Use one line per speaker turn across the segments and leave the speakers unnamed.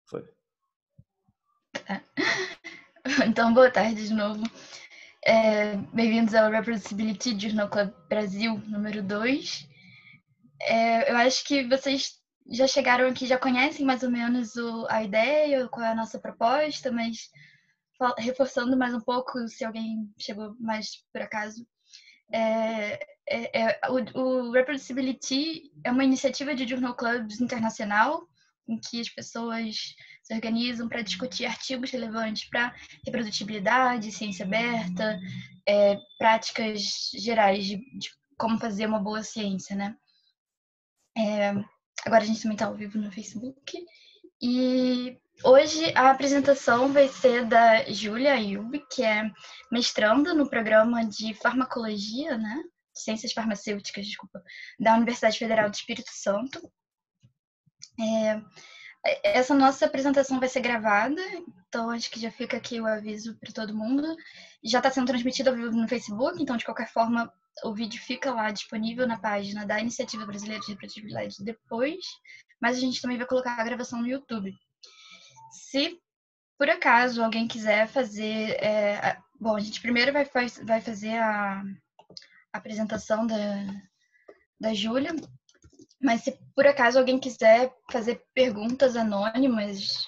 Foi.
Então, boa tarde de novo. Bem-vindos ao Reproducibility Journal Club Brasil, número 2. Eu acho que vocês já chegaram aqui, já conhecem mais ou menos a ideia, qual é a nossa proposta, mas reforçando mais um pouco, se alguém chegou mais por acaso. O Reproducibility é uma iniciativa de Journal Clubs internacional, em que as pessoas se organizam para discutir artigos relevantes para reprodutibilidade, ciência aberta, práticas gerais de como fazer uma boa ciência, né? Agora a gente também está ao vivo no Facebook. E hoje a apresentação vai ser da Júlia Ayub, que é mestranda no programa de farmacologia, né? Ciências farmacêuticas, desculpa, da Universidade Federal do Espírito Santo. Essa nossa apresentação vai ser gravada, então acho que já fica aqui o aviso para todo mundo. Já está sendo transmitido ao vivo no Facebook, então de qualquer forma o vídeo fica lá disponível na página da Iniciativa Brasileira de Reprodutibilidade depois, mas a gente também vai colocar a gravação no YouTube. Se por acaso alguém quiser fazer... bom, a gente primeiro vai fazer a apresentação da Júlia, mas se por acaso alguém quiser fazer perguntas anônimas,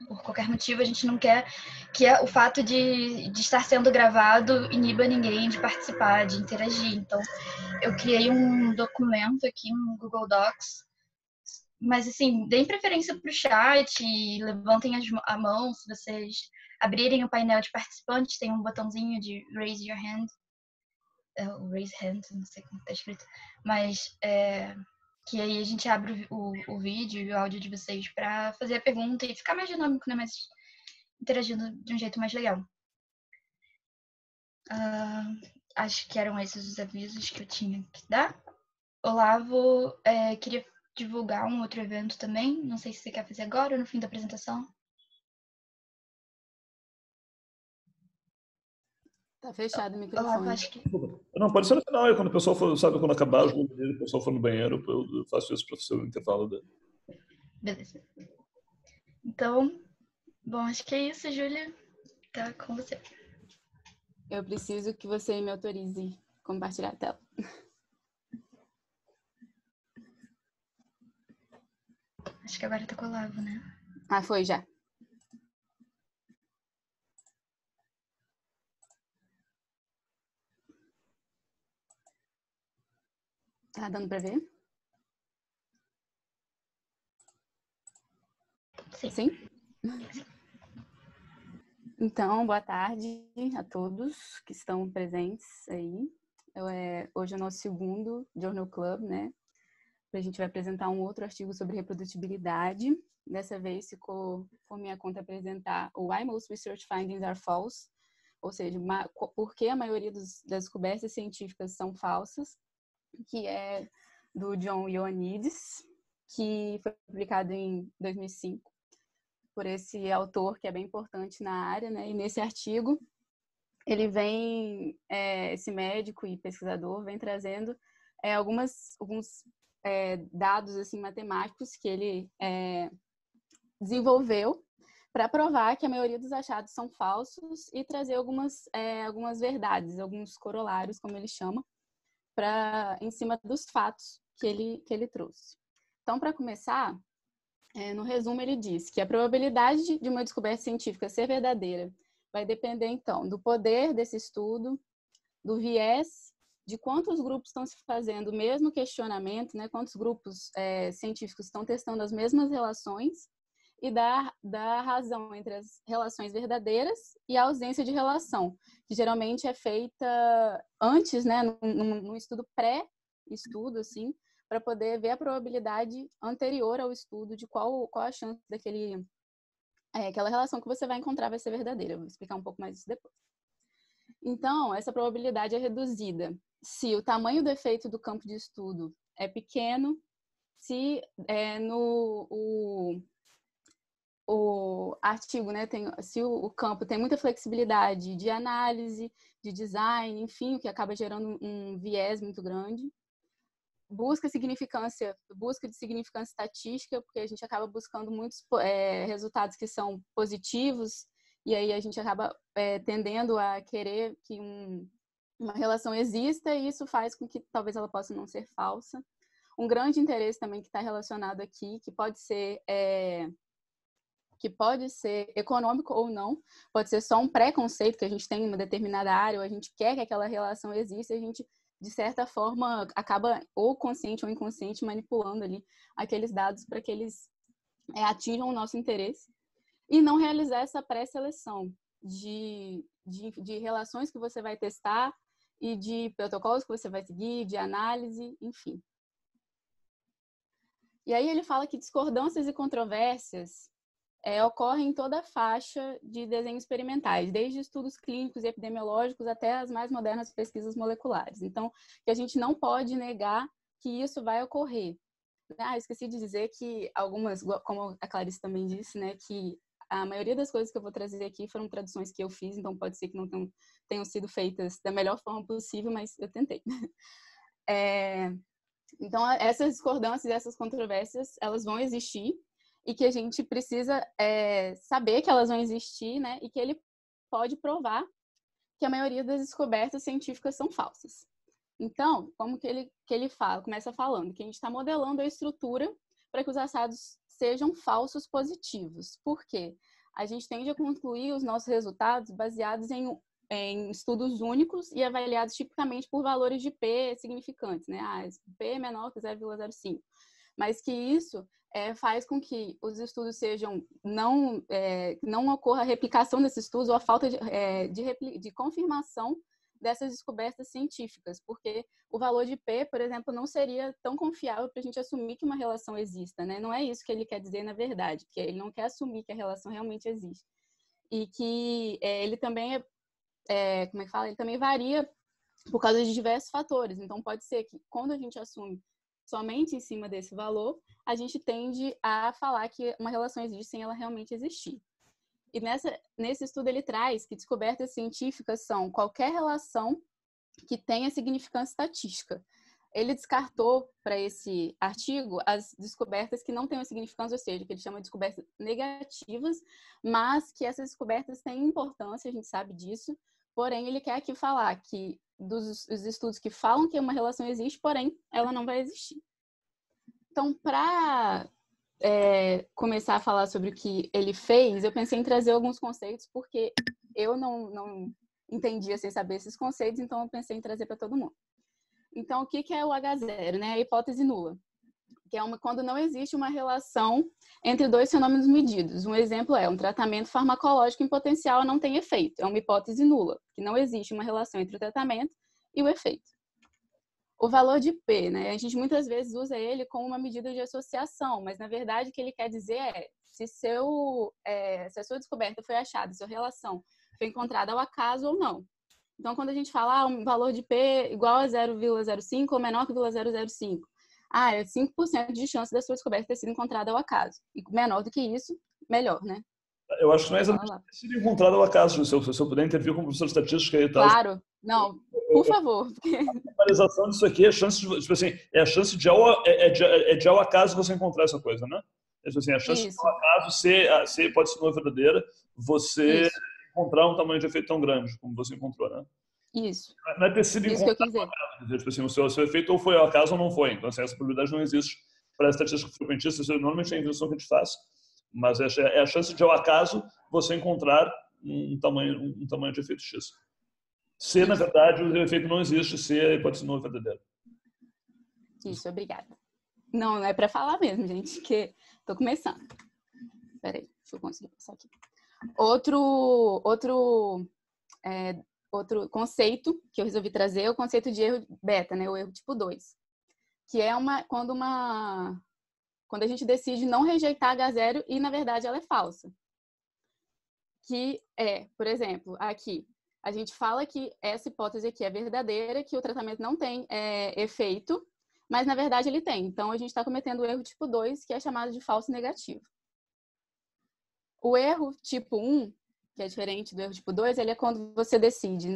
por qualquer motivo, a gente não quer que o fato de estar sendo gravado iniba ninguém de participar, de interagir. Então, eu criei um documento aqui, um Google Docs, mas assim, deem preferência para o chat, levantem a mão se vocês abrirem o painel de participantes, tem um botãozinho de raise your hand, raise hand, não sei como está escrito, mas que aí a gente abre o vídeo e o áudio de vocês para fazer a pergunta e ficar mais dinâmico, né? Mais interagindo de um jeito mais legal. Acho que eram esses os avisos que eu tinha que dar. Olavo, queria divulgar um outro evento também. Não sei se você quer fazer agora ou no fim da apresentação.
Tá fechado o microfone.
Olavo, acho que...
Não, pode ser no final, quando o pessoal for, sabe, quando acabar o jogo dele, o pessoal for no banheiro, eu faço isso para o seu intervalo dele.
Beleza. Então, bom, acho que é isso, Júlia. Tá com você.
Eu preciso que você me autorize a compartilhar a tela.
Acho que agora tá com o Olavo, né?
Ah, foi já. Tá dando para ver?
Sim.
Sim? Então, boa tarde a todos que estão presentes aí. Hoje é o nosso segundo Journal Club, né? A gente vai apresentar um outro artigo sobre reprodutibilidade. Dessa vez ficou por minha conta apresentar o Why Most Research Findings Are False, ou seja, por que a maioria das descobertas científicas são falsas, que é do John Ioannidis, que foi publicado em 2005 por esse autor que é bem importante na área, né? E nesse artigo ele vem, esse médico e pesquisador vem trazendo alguns dados assim matemáticos que ele desenvolveu para provar que a maioria dos achados são falsos e trazer algumas verdades, alguns corolários, como ele chama, em cima dos fatos que ele trouxe. Então, para começar, no resumo ele diz que a probabilidade de uma descoberta científica ser verdadeira vai depender, então, do poder desse estudo, do viés, de quantos grupos estão se fazendo o mesmo questionamento, né? Quantos grupos científicos estão testando as mesmas relações, e da razão entre as relações verdadeiras e a ausência de relação, que geralmente é feita antes, né, num estudo pré-estudo, assim, para poder ver a probabilidade anterior ao estudo de qual a chance aquela relação que você vai encontrar vai ser verdadeira. Eu vou explicar um pouco mais isso depois. Então, essa probabilidade é reduzida se o tamanho do efeito do campo de estudo é pequeno, se o artigo, né, se o campo tem muita flexibilidade de análise, de design, enfim, o que acaba gerando um viés muito grande. busca de significância estatística, porque a gente acaba buscando muitos resultados que são positivos, e aí a gente acaba tendendo a querer que uma relação exista, e isso faz com que talvez ela possa não ser falsa. Um grande interesse também que está relacionado aqui, que pode ser econômico ou não, pode ser só um preconceito que a gente tem em uma determinada área, ou a gente quer que aquela relação exista, e a gente, de certa forma, acaba, ou consciente ou inconsciente, manipulando ali aqueles dados para que eles atinjam o nosso interesse. E não realizar essa pré-seleção de relações que você vai testar e de protocolos que você vai seguir, de análise, enfim. E aí ele fala que discordâncias e controvérsias ocorrem em toda a faixa de desenhos experimentais, desde estudos clínicos e epidemiológicos até as mais modernas pesquisas moleculares. Então, que a gente não pode negar que isso vai ocorrer. Esqueci de dizer que algumas, como a Clarice também disse, né, que a maioria das coisas que eu vou trazer aqui foram traduções que eu fiz, então pode ser que não tenham sido feitas da melhor forma possível, mas eu tentei. Então, essas discordâncias e essas controvérsias, elas vão existir, e que a gente precisa saber que elas vão existir, né? E que ele pode provar que a maioria das descobertas científicas são falsas. Então, como que ele fala? Começa falando que a gente está modelando a estrutura para que os achados sejam falsos positivos. Por quê? A gente tende a concluir os nossos resultados baseados em estudos únicos e avaliados tipicamente por valores de P significantes, né? P é menor que 0,05. Mas que isso faz com que os estudos sejam não ocorra a replicação desses estudos ou a falta de confirmação dessas descobertas científicas, porque o valor de P, por exemplo, não seria tão confiável para a gente assumir que uma relação exista, né? Não é isso que ele quer dizer, na verdade, que ele não quer assumir que a relação realmente existe. E que ele também como é que fala? Ele também varia por causa de diversos fatores. Então, pode ser que quando a gente assume somente em cima desse valor, a gente tende a falar que uma relação existe sem ela realmente existir. E nesse estudo ele traz que descobertas científicas são qualquer relação que tenha significância estatística. Ele descartou para esse artigo as descobertas que não tenham significância, ou seja, que ele chama de descobertas negativas, mas que essas descobertas têm importância, a gente sabe disso, porém ele quer aqui falar que dos estudos que falam que uma relação existe, porém ela não vai existir. Então, para começar a falar sobre o que ele fez, eu pensei em trazer alguns conceitos, porque eu não entendia sem saber esses conceitos, então eu pensei em trazer para todo mundo. Então, o que é o H0, né? A hipótese nula, que é quando não existe uma relação entre dois fenômenos medidos. Um exemplo é um tratamento farmacológico em potencial não tem efeito. É uma hipótese nula, que não existe uma relação entre o tratamento e o efeito. O valor de P, né? A gente muitas vezes usa ele como uma medida de associação, mas na verdade o que ele quer dizer é se a sua descoberta foi achada, se a sua relação foi encontrada ao acaso ou não. Então, quando a gente fala um valor de P igual a 0,05 ou menor que 0,005, é 5% de chance da sua descoberta ter sido encontrada ao acaso. E menor do que isso, melhor, né?
Eu acho que não é exatamente ter sido encontrado ao acaso, se eu puder intervir como professor de estatística e tal.
Claro, não, por favor.
A realização disso aqui é a chance de, tipo assim, é a chance de ao acaso você encontrar essa coisa, né? Tipo assim, a chance de ao acaso pode ser uma verdadeira, você encontrar um tamanho de efeito tão grande como você encontrou, né?
Isso.
Não é ter sido encontrado ao acaso. Tipo assim, o seu efeito ou foi ao acaso ou não foi. Então, assim, essa probabilidade não existe para a estatística frequentista. Isso normalmente é a invenção que a gente faz. Mas é a chance de, ao acaso, você encontrar um tamanho de efeito X. Se, na verdade, o efeito não existe, se a hipótese não é verdadeira.
Isso, obrigada. Não é para falar mesmo, gente, que estou começando. Peraí, deixa eu conseguir passar aqui. Outro conceito que eu resolvi trazer é o conceito de erro beta, né? O erro tipo 2. Que é quando a gente decide não rejeitar H0 e, na verdade, ela é falsa. Que por exemplo, aqui, a gente fala que essa hipótese aqui é verdadeira, que o tratamento não tem efeito, mas, na verdade, ele tem. Então, a gente está cometendo o erro tipo 2, que é chamado de falso negativo. O erro tipo 1, que é diferente do erro tipo 2, ele é quando você decide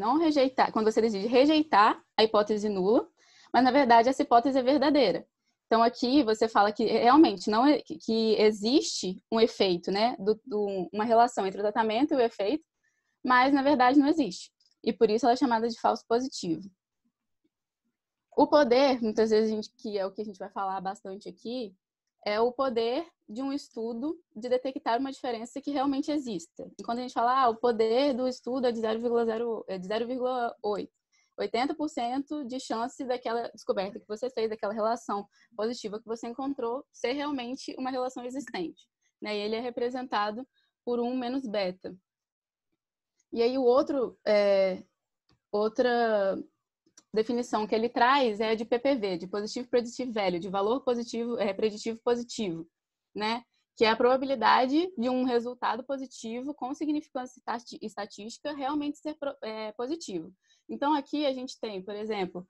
rejeitar a hipótese nula, mas na verdade essa hipótese é verdadeira. Então aqui você fala que realmente não é, que existe um efeito, né, uma relação entre o tratamento e o efeito, mas na verdade não existe. E por isso ela é chamada de falso positivo. O poder, muitas vezes, que é o que a gente vai falar bastante aqui, é o poder de um estudo de detectar uma diferença que realmente exista. E quando a gente fala, o poder do estudo é de 0,8. 80% de chance daquela descoberta que você fez, daquela relação positiva que você encontrou, ser realmente uma relação existente. Né? E ele é representado por 1 menos beta. E aí outra definição que ele traz é de PPV, de Positive Predictive Value, de valor positivo, preditivo positivo, né? Que é a probabilidade de um resultado positivo com significância estatística realmente ser positivo. Então, aqui a gente tem, por exemplo,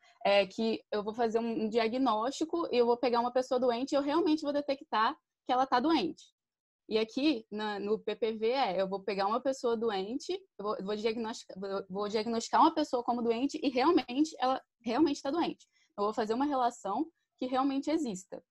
que eu vou fazer um diagnóstico e eu vou pegar uma pessoa doente e eu realmente vou detectar que ela está doente. E aqui, no PPV, eu vou pegar uma pessoa doente, eu vou diagnosticar uma pessoa como doente e ela realmente está doente. Eu vou fazer uma relação que realmente exista.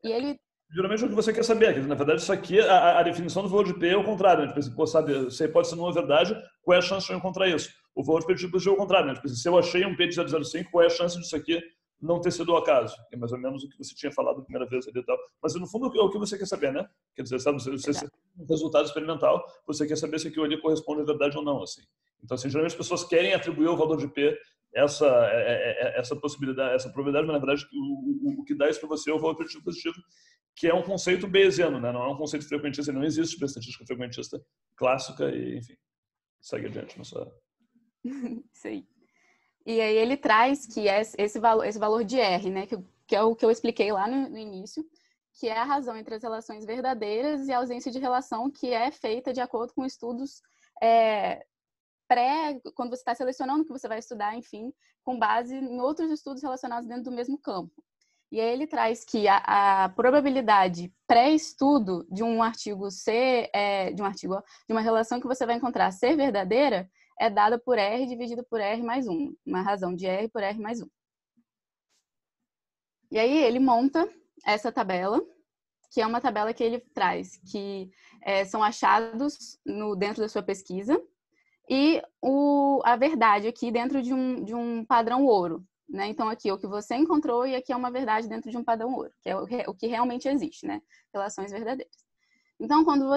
E ele...
Geralmente é o que você quer saber. Na verdade, isso aqui, a definição do valor de P é o contrário. Né? Tipo, você sabe, você pode ser uma verdade, qual é a chance de eu encontrar isso? O valor de P é o contrário. Né? Tipo, se eu achei um P de 0,05, qual é a chance disso aqui não ter sido o acaso? É mais ou menos o que você tinha falado a primeira vez ali e tal. Mas, no fundo, é o que você quer saber, né? Quer dizer, sabe, você tem um resultado experimental, você quer saber se aquilo ali corresponde à verdade ou não, assim. Então, assim, geralmente as pessoas querem atribuir ao valor de P essa possibilidade, essa probabilidade, mas, na verdade, o que dá isso para você é o valor preditivo positivo, que é um conceito bayesiano, né? Não é um conceito frequentista, não existe estatística frequentista clássica e, enfim, segue adiante na sua...
Sim. E aí ele traz que esse valor de R, né, que é o que eu expliquei lá no início, que é a razão entre as relações verdadeiras e a ausência de relação, que é feita de acordo com estudos quando você está selecionando o que você vai estudar, enfim, com base em outros estudos relacionados dentro do mesmo campo. E aí ele traz que a probabilidade pré-estudo de um artigo de uma relação que você vai encontrar ser verdadeira é dada por R dividido por R mais 1. Uma razão de R por R mais 1. E aí ele monta essa tabela, que é uma tabela que ele traz, que são achados dentro da sua pesquisa, e a verdade aqui dentro de um padrão ouro. Né? Então, aqui é o que você encontrou e aqui é uma verdade dentro de um padrão ouro, que é o que realmente existe, né? Relações verdadeiras. Então, quando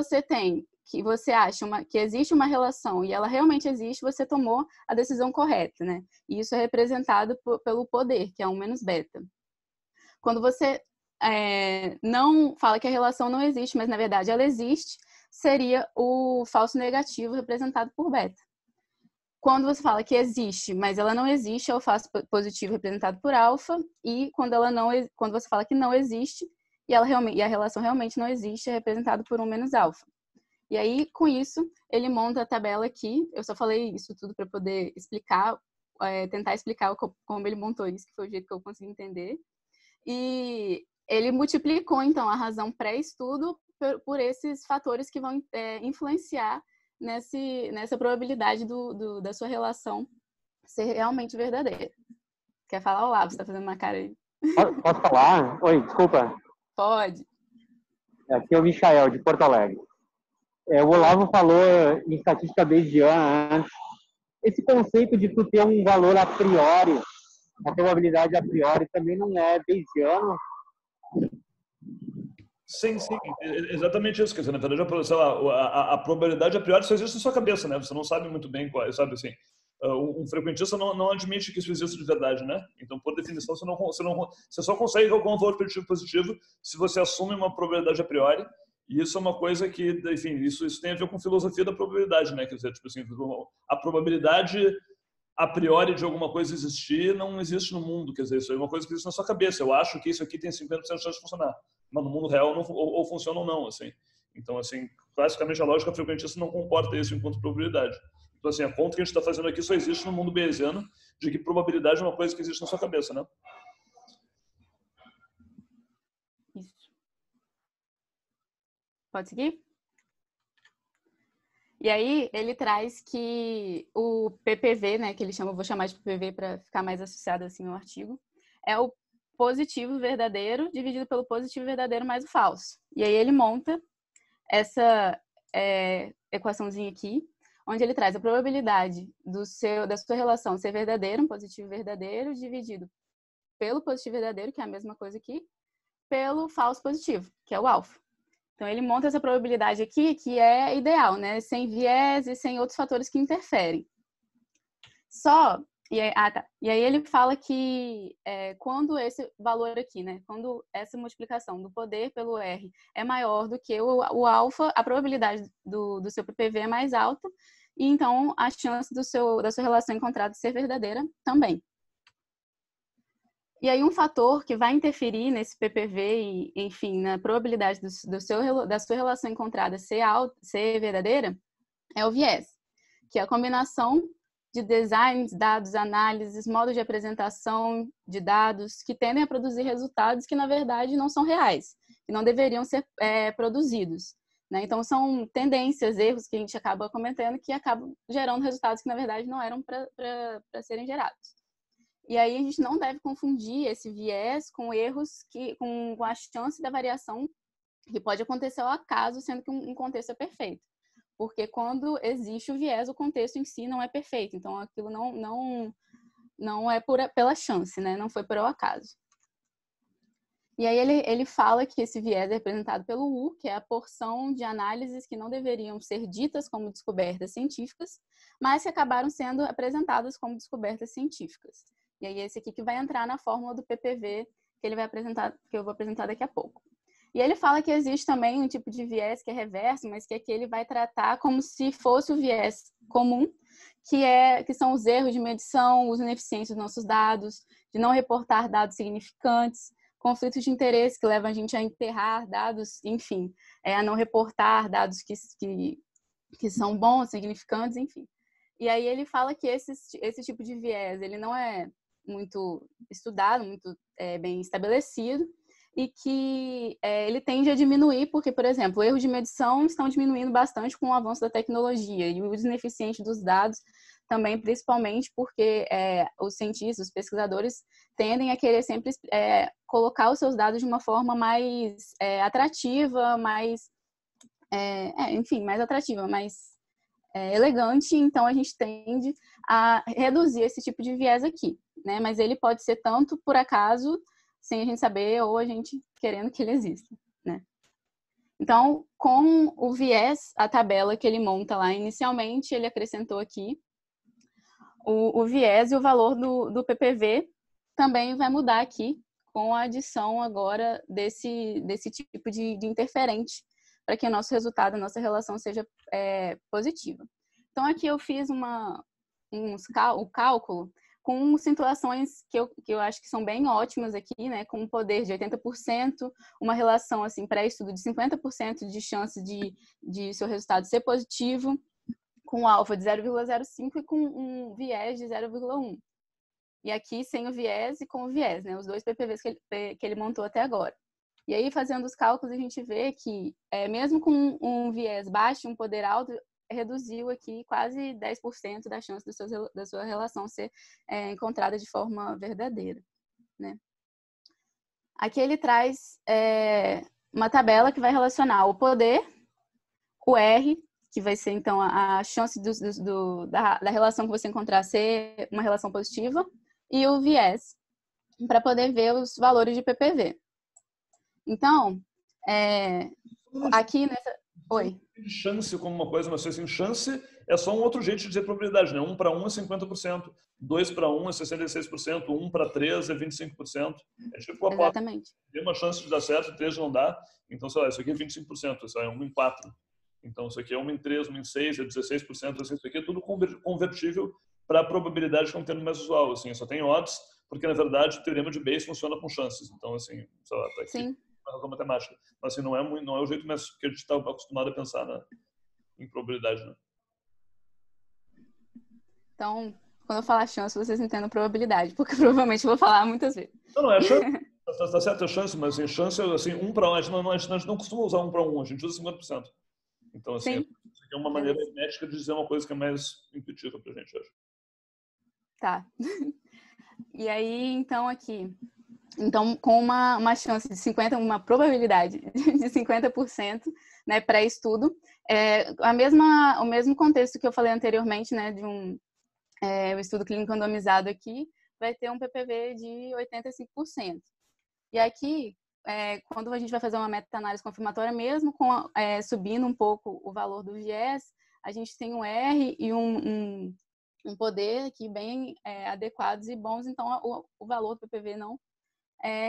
que você acha que existe uma relação e ela realmente existe, você tomou a decisão correta, né? E isso é representado pelo poder, que é 1 menos beta. Quando você não fala que a relação não existe, mas na verdade ela existe, seria o falso negativo representado por beta. Quando você fala que existe, mas ela não existe, é o falso positivo representado por alfa, e quando você fala que não existe e a relação realmente não existe, é representado por 1 menos alfa. E aí, com isso, ele monta a tabela aqui. Eu só falei isso tudo para poder explicar, tentar explicar como ele montou isso, que foi o jeito que eu consegui entender. E ele multiplicou, então, a razão pré-estudo por esses fatores que vão influenciar nessa probabilidade da sua relação ser realmente verdadeira. Quer falar, Olavo? Você está fazendo uma cara aí.
Posso falar? Oi, desculpa.
Pode.
Aqui é o Michael, de Porto Alegre. O Olavo falou em estatística bayesiana antes. Esse conceito de tu ter um valor a priori, a probabilidade a priori, também não é bayesiano?
Sim, exatamente isso. Quer dizer, na verdade, sei lá, a probabilidade a priori só existe na sua cabeça, né? Você não sabe muito bem qual, sabe assim. Um frequentista não admite que isso existe de verdade, né? Então, por definição, você só consegue calcular um valor preditivo positivo se você assume uma probabilidade a priori. E isso é uma coisa que, enfim, isso tem a ver com filosofia da probabilidade, né? Quer dizer, tipo assim, a probabilidade a priori de alguma coisa existir não existe no mundo. Quer dizer, isso é uma coisa que existe na sua cabeça. Eu acho que isso aqui tem 50% de chance de funcionar. Mas no mundo real não, ou funciona ou não, assim. Então, assim, classicamente a lógica frequentista não comporta isso enquanto probabilidade. Então, assim, a conta que a gente está fazendo aqui só existe no mundo bayesiano, de que probabilidade é uma coisa que existe na sua cabeça, né?
Isso. Pode seguir? E aí, ele traz que o PPV, né, que ele chama, eu vou chamar de PPV para ficar mais associado assim ao artigo, é o positivo verdadeiro dividido pelo positivo verdadeiro mais o falso. E aí ele monta essa equaçãozinha aqui, onde ele traz a probabilidade da sua relação ser verdadeira, um positivo verdadeiro, dividido pelo positivo verdadeiro, que é a mesma coisa aqui, pelo falso positivo, que é o alfa. Então, ele monta essa probabilidade aqui, que é ideal, né? Sem viés e sem outros fatores que interferem. E aí ele fala que quando esse valor aqui, né? Quando essa multiplicação do poder pelo R é maior do que o alfa, a probabilidade do seu PPV é mais alta, e então a chance da sua relação encontrada ser verdadeira também. E aí um fator que vai interferir nesse PPV e, enfim, na probabilidade da sua relação encontrada ser verdadeira é o viés, que é a combinação de designs, dados, análises, modos de apresentação de dados que tendem a produzir resultados que, na verdade, não são reais, que não deveriam ser produzidos, né? Então, são tendências, erros que a gente acaba cometendo que acabam gerando resultados que, na verdade, não eram para serem gerados. E aí a gente não deve confundir esse viés com erros com a chance da variação que pode acontecer ao acaso, sendo que um contexto é perfeito. Porque quando existe o viés, o contexto em si não é perfeito. Então, aquilo não é pela chance, né? Não foi por ao acaso. E aí ele fala que esse viés é representado pelo U, que é a porção de análises que não deveriam ser ditas como descobertas científicas, mas que acabaram sendo apresentadas como descobertas científicas. E aí esse aqui que vai entrar na fórmula do PPV que ele vai apresentar, que eu vou apresentar daqui a pouco. E ele fala que existe também um tipo de viés que é reverso, mas que aqui ele vai tratar como se fosse o viés comum, que são os erros de medição, os ineficientes dos nossos dados, de não reportar dados significantes, conflitos de interesse que levam a gente a enterrar dados, enfim, a não reportar dados que são bons, significantes, enfim. E aí ele fala que esse tipo de viés, ele não é muito estudado, muito bem estabelecido, e que ele tende a diminuir porque, por exemplo, erros de medição estão diminuindo bastante com o avanço da tecnologia e o uso ineficiente dos dados também, principalmente porque os cientistas, os pesquisadores tendem a querer sempre colocar os seus dados de uma forma mais atrativa, mais, enfim, mais atrativa, mais elegante, então a gente tende a reduzir esse tipo de viés aqui, né? Mas ele pode ser tanto por acaso, sem a gente saber, ou a gente querendo que ele exista, né? Então, com o viés, a tabela que ele monta lá inicialmente, ele acrescentou aqui o viés e o valor do PPV também vai mudar aqui com a adição agora desse tipo de interferente para que o nosso resultado, a nossa relação seja positiva. Então, aqui eu fiz o cálculo com situações que eu acho que são bem ótimas aqui, né? Com um poder de 80%, uma relação assim pré-estudo de 50% de chance de seu resultado ser positivo, com alfa de 0,05 e com um viés de 0,1. E aqui sem o viés e com o viés, né? Os dois PPVs que ele montou até agora. E aí, fazendo os cálculos, a gente vê que, mesmo com um viés baixo, um poder alto, reduziu aqui quase 10% da chance da sua relação ser encontrada de forma verdadeira, né? Aqui ele traz uma tabela que vai relacionar o poder, o R, que vai ser, então, a chance da relação que você encontrar ser uma relação positiva, e o viés, para poder ver os valores de PPV. Então, aqui nessa... Oi.
Chance como uma coisa, mas assim, chance é só um outro jeito de dizer probabilidade, né? 1 para 1 é 50%, 2 para 1 é 66%, 1 para 3 é 25%. É tipo a
Exatamente.
Tem uma chance de dar certo, 3 não dá. Então, sei lá, isso aqui é 25%, isso é 1 em 4. Então, isso aqui é 1 em 3, 1 em 6, é 16%. Assim, isso aqui é tudo convertível para a probabilidade que é um termo mais usual. Assim, só tem odds, porque, na verdade, o teorema de Bayes funciona com chances. Então, assim, sei lá, tá aqui.
Sim.
Razão matemática. Mas assim, não é o jeito mais que a gente está acostumado a pensar em probabilidade, né?
Então, quando eu falar chance, vocês entendam probabilidade, porque provavelmente eu vou falar muitas vezes.
Não é chance. Tá certo, é chance, mas assim, chance é assim, 1 para 1. A gente não costuma usar 1 para 1, a gente usa 50%. Então, assim, é uma maneira médica de dizer uma coisa que é mais intuitiva pra gente, acho.
Tá. E aí, então, aqui... Então, com uma chance de 50%, uma probabilidade de 50%, né, pré-estudo, o mesmo contexto que eu falei anteriormente, né, de um estudo clínico randomizado aqui, vai ter um PPV de 85%. E aqui, quando a gente vai fazer uma meta-análise confirmatória, mesmo subindo um pouco o valor do viés, a gente tem um R e um poder aqui bem adequados e bons, então o valor do PPV não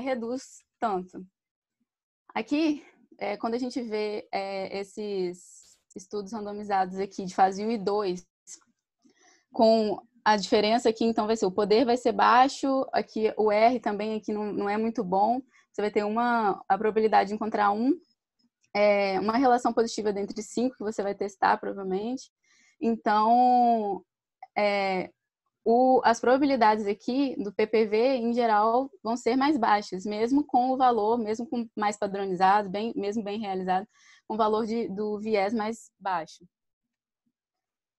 reduz tanto. Aqui, quando a gente vê esses estudos randomizados aqui de fase 1 e 2, com a diferença aqui, então, vai ser o poder vai ser baixo, aqui o R também aqui não é muito bom, você vai ter a probabilidade de encontrar uma relação positiva dentre 5 que você vai testar, provavelmente. Então, as probabilidades aqui do PPV, em geral, vão ser mais baixas, mesmo com o valor, mesmo com mais padronizado, mesmo bem realizado, com o valor do viés mais baixo.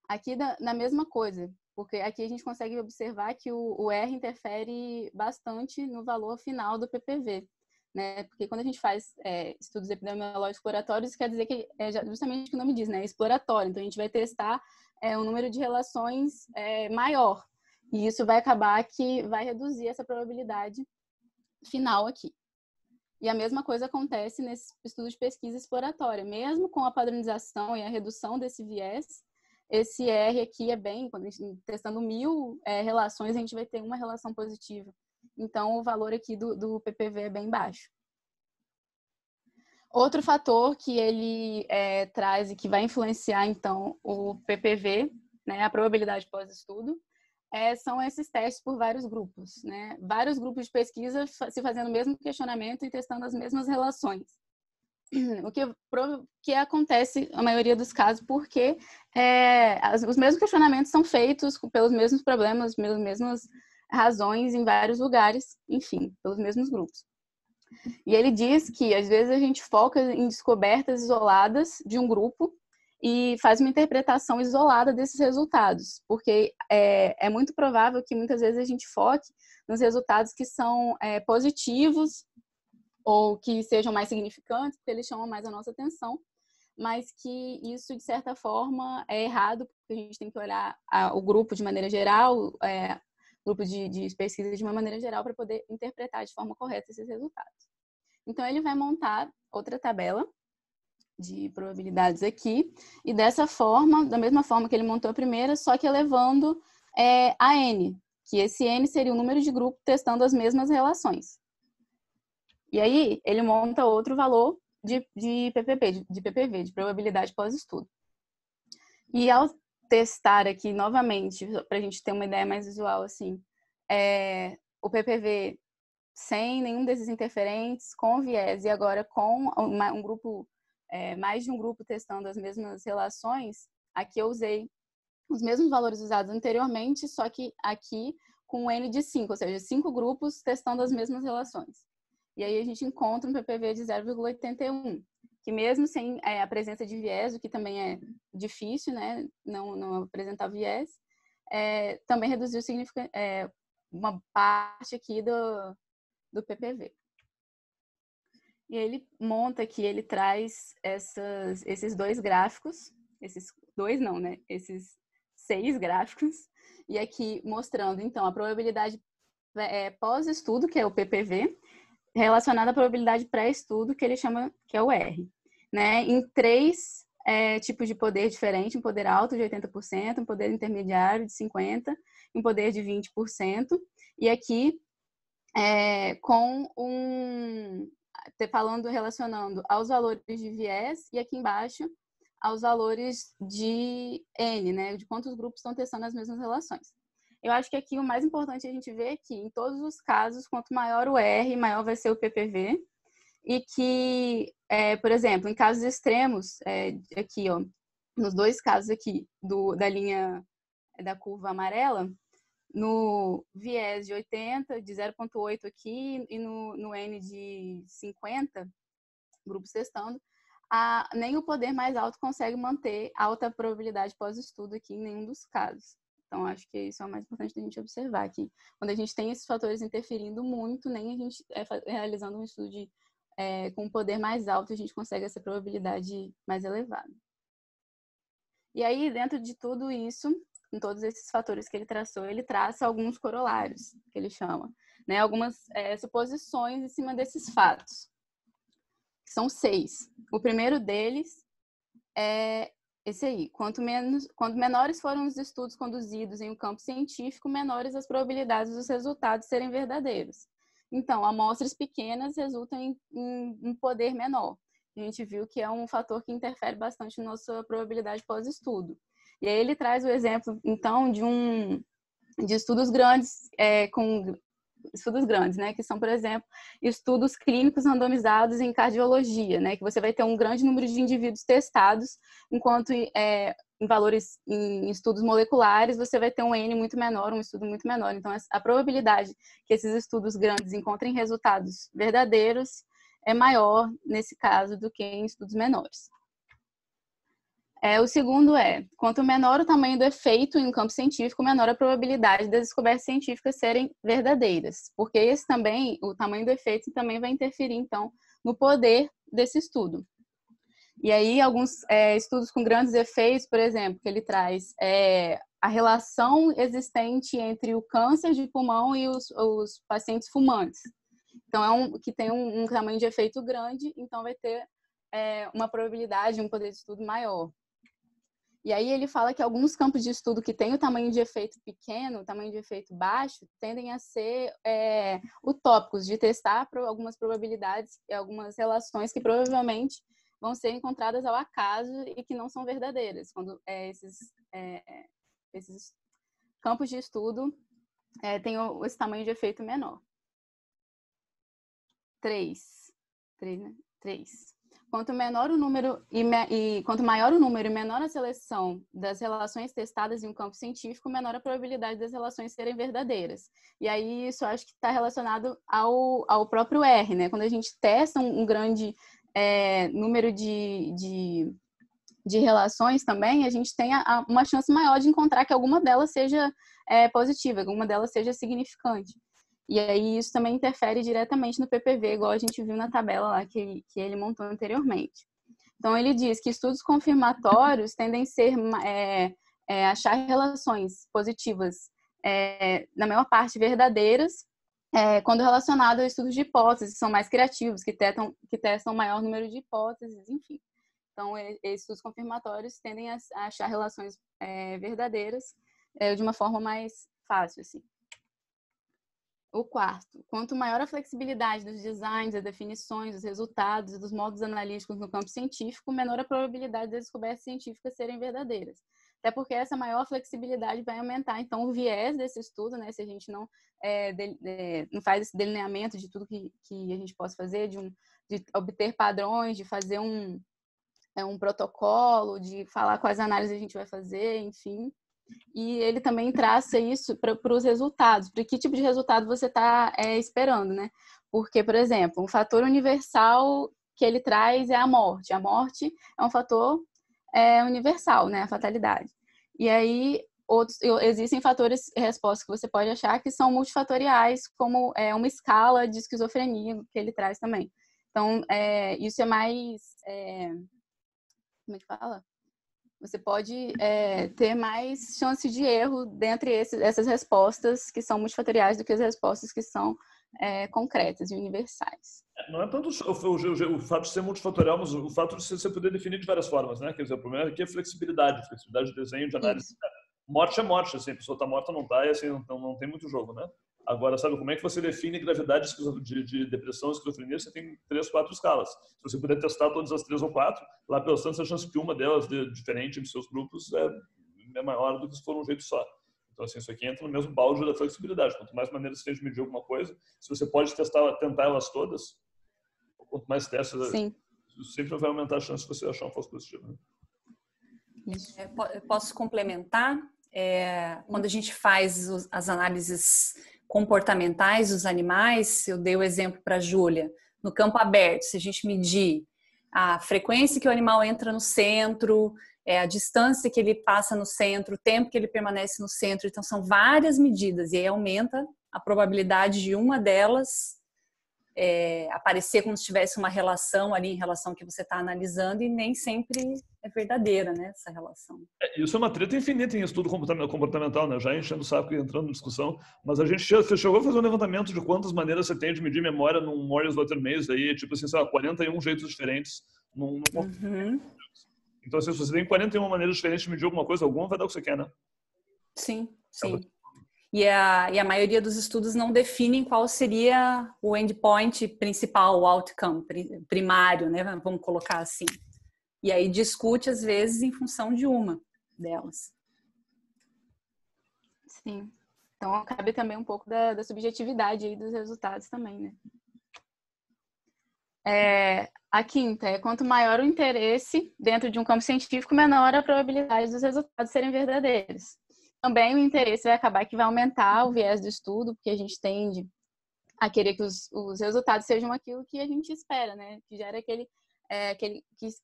Aqui, na mesma coisa, porque aqui a gente consegue observar que o R interfere bastante no valor final do PPV, né? Porque quando a gente faz estudos epidemiológicos exploratórios, quer dizer que justamente o que o nome diz, né? Exploratório. Então, a gente vai testar um número de relações maior. E isso vai acabar que vai reduzir essa probabilidade final aqui. E a mesma coisa acontece nesse estudo de pesquisa exploratória. Mesmo com a padronização e a redução desse viés, esse R aqui quando a gente testando 1000 relações, a gente vai ter uma relação positiva. Então, o valor aqui do PPV é bem baixo. Outro fator que ele traz e que vai influenciar, então, o PPV, né, a probabilidade pós-estudo, são esses testes por vários grupos, né? Vários grupos de pesquisa se fazendo o mesmo questionamento e testando as mesmas relações. O que acontece na maioria dos casos, porque os mesmos questionamentos são feitos pelos mesmos problemas, pelas mesmas razões em vários lugares, enfim, pelos mesmos grupos. E ele diz que, às vezes, a gente foca em descobertas isoladas de um grupo e faz uma interpretação isolada desses resultados, porque é muito provável que, muitas vezes, a gente foque nos resultados que são positivos ou que sejam mais significantes, porque eles chamam mais a nossa atenção, mas que isso, de certa forma, é errado, porque a gente tem que olhar o grupo de maneira geral, grupo de pesquisa de uma maneira geral, para poder interpretar de forma correta esses resultados. Então, ele vai montar outra tabela de probabilidades aqui, e dessa forma, da mesma forma que ele montou a primeira, só que elevando a N, que esse N seria o número de grupo testando as mesmas relações. E aí, ele monta outro valor de PPV, de probabilidade pós-estudo. E ao testar aqui novamente, para a gente ter uma ideia mais visual, assim, o PPV sem nenhum desses interferentes, com viés, e agora com um grupo, mais de um grupo testando as mesmas relações, aqui eu usei os mesmos valores usados anteriormente, só que aqui com um N de 5, ou seja, 5 grupos testando as mesmas relações. E aí a gente encontra um PPV de 0,81, que mesmo sem a presença de viés, o que também é difícil, né, não apresentar viés, também reduziu uma parte aqui do PPV. E ele monta aqui, ele traz esses 2 gráficos, esses 6 gráficos, e aqui mostrando, então, a probabilidade pós-estudo, que é o PPV, relacionada à probabilidade pré-estudo, que ele chama, que é o R, né? Em 3 tipos de poder diferentes, um poder alto de 80%, um poder intermediário de 50%, um poder de 20%, e aqui relacionando aos valores de viés, e aqui embaixo aos valores de N, né? De quantos grupos estão testando as mesmas relações. Eu acho que aqui o mais importante a gente ver é que, em todos os casos, quanto maior o R, maior vai ser o PPV. E que, por exemplo, em casos extremos, aqui, ó, nos 2 casos aqui da linha da curva amarela, no viés de 80, de 0,8 aqui, e no N de 50, grupos testando, nem o poder mais alto consegue manter alta probabilidade pós-estudo aqui em nenhum dos casos. Então, acho que isso é o mais importante da gente observar, que quando a gente tem esses fatores interferindo muito, nem a gente realizando um estudo com um poder mais alto, a gente consegue essa probabilidade mais elevada. E aí, dentro de tudo isso, com todos esses fatores que ele traçou, ele traça alguns corolários, que ele chama, né? Algumas suposições em cima desses fatos. São 6. O primeiro deles é esse aí. Quanto menores foram os estudos conduzidos em um campo científico, menores as probabilidades dos resultados serem verdadeiros. Então, amostras pequenas resultam em um poder menor. A gente viu que é um fator que interfere bastante na nossa probabilidade pós-estudo. E aí ele traz o exemplo, então, de estudos grandes, estudos grandes, né, que são, por exemplo, estudos clínicos randomizados em cardiologia, né, que você vai ter um grande número de indivíduos testados, enquanto em estudos moleculares você vai ter um N muito menor, um estudo muito menor. Então, a probabilidade que esses estudos grandes encontrem resultados verdadeiros é maior nesse caso do que em estudos menores. O segundo quanto menor o tamanho do efeito em um campo científico, menor a probabilidade das descobertas científicas serem verdadeiras. Porque esse também, o tamanho do efeito também vai interferir, então, no poder desse estudo. E aí, alguns estudos com grandes efeitos, por exemplo, que ele traz a relação existente entre o câncer de pulmão e os pacientes fumantes. Então, que tem um tamanho de efeito grande, então vai ter uma probabilidade, um poder de estudo maior. E aí ele fala que alguns campos de estudo que têm o tamanho de efeito pequeno, o tamanho de efeito baixo, tendem a ser utópicos, de testar algumas probabilidades e algumas relações que provavelmente vão ser encontradas ao acaso e que não são verdadeiras, quando esses campos de estudo têm esse tamanho de efeito menor. 3, né? 3. Quanto menor o número quanto maior o número e menor a seleção das relações testadas em um campo científico, menor a probabilidade das relações serem verdadeiras. E aí isso acho que está relacionado ao próprio R, né? Quando a gente testa um grande número de relações também, a gente tem uma chance maior de encontrar que alguma delas seja positiva, que alguma delas seja significante. E aí isso também interfere diretamente no PPV, igual a gente viu na tabela lá que ele montou anteriormente. Então, ele diz que estudos confirmatórios tendem a ser, achar relações positivas, na maior parte verdadeiras, quando relacionado a estudos de hipóteses, que são mais criativos, que testam maior número de hipóteses, enfim. Então, estudos confirmatórios tendem a achar relações verdadeiras de uma forma mais fácil, assim. O quarto, quanto maior a flexibilidade dos designs, das definições, dos resultados e dos modos analíticos no campo científico, menor a probabilidade das descobertas científicas serem verdadeiras. Até porque essa maior flexibilidade vai aumentar, então, o viés desse estudo, né? Se a gente não faz esse delineamento de tudo que a gente possa fazer, de obter padrões, de fazer um protocolo, de falar quais análises a gente vai fazer, enfim. E ele também traça isso para os resultados, para que tipo de resultado você está esperando, né? Porque, por exemplo, um fator universal que ele traz é a morte. A morte é um fator universal, né? A fatalidade. E aí, existem fatores e respostas que você pode achar que são multifatoriais, como uma escala de esquizofrenia que ele traz também. Então, isso é mais... como é que fala? Você pode ter mais chance de erro dentre essas respostas que são multifatoriais do que as respostas que são concretas e universais.
Não é tanto o fato de ser multifatorial, mas o fato de você poder definir de várias formas, né? Quer dizer, o problema aqui é flexibilidade de desenho, de análise. Isso. Morte é morte, assim, a pessoa está morta, não está, e assim, não tem muito jogo, né? Agora, sabe, como é que você define gravidade de depressão e esquizofrenia? Você tem 3, 4 escalas. Se você puder testar todas as 3 ou 4, lá pelos tantos, a chance que uma delas diferente dos seus grupos é maior do que se for um jeito só. Então, assim, isso aqui entra no mesmo balde da flexibilidade. Quanto mais maneiras você tem de medir alguma coisa, se você pode tentar elas todas, quanto mais testas, sempre vai aumentar a chance de você achar um falso positivo. Né?
Eu posso complementar? Quando a gente faz as análises comportamentais dos animais, eu dei o exemplo para a Júlia, no campo aberto, se a gente medir a frequência que o animal entra no centro, a distância que ele passa no centro, o tempo que ele permanece no centro. Então, são várias medidas, e aí aumenta a probabilidade de uma delas aparecer como se tivesse uma relação ali em relação ao que você está analisando, e nem sempre é verdadeira, né, essa relação.
Isso é uma treta infinita em estudo comportamental, né? Já enchendo o saco e entrando em discussão, mas a gente chegou a fazer um levantamento de quantas maneiras você tem de medir memória num Morris-Lotter Maze, aí, tipo assim, sei lá, 41 jeitos diferentes. Então, assim, se você tem 41 maneiras diferentes de medir alguma coisa, alguma vai dar o que você quer, né?
Sim, sim. E a maioria dos estudos não definem qual seria o endpoint principal, o outcome primário, né? Vamos colocar assim. E aí discute, às vezes, em função de uma delas.
Sim. Então, cabe também um pouco da subjetividade aí dos resultados também, né? A quinta é: quanto maior o interesse dentro de um campo científico, menor a probabilidade dos resultados serem verdadeiros. Também o interesse vai acabar que vai aumentar o viés do estudo, porque a gente tende a querer que os resultados sejam aquilo que a gente espera, né? Que gera que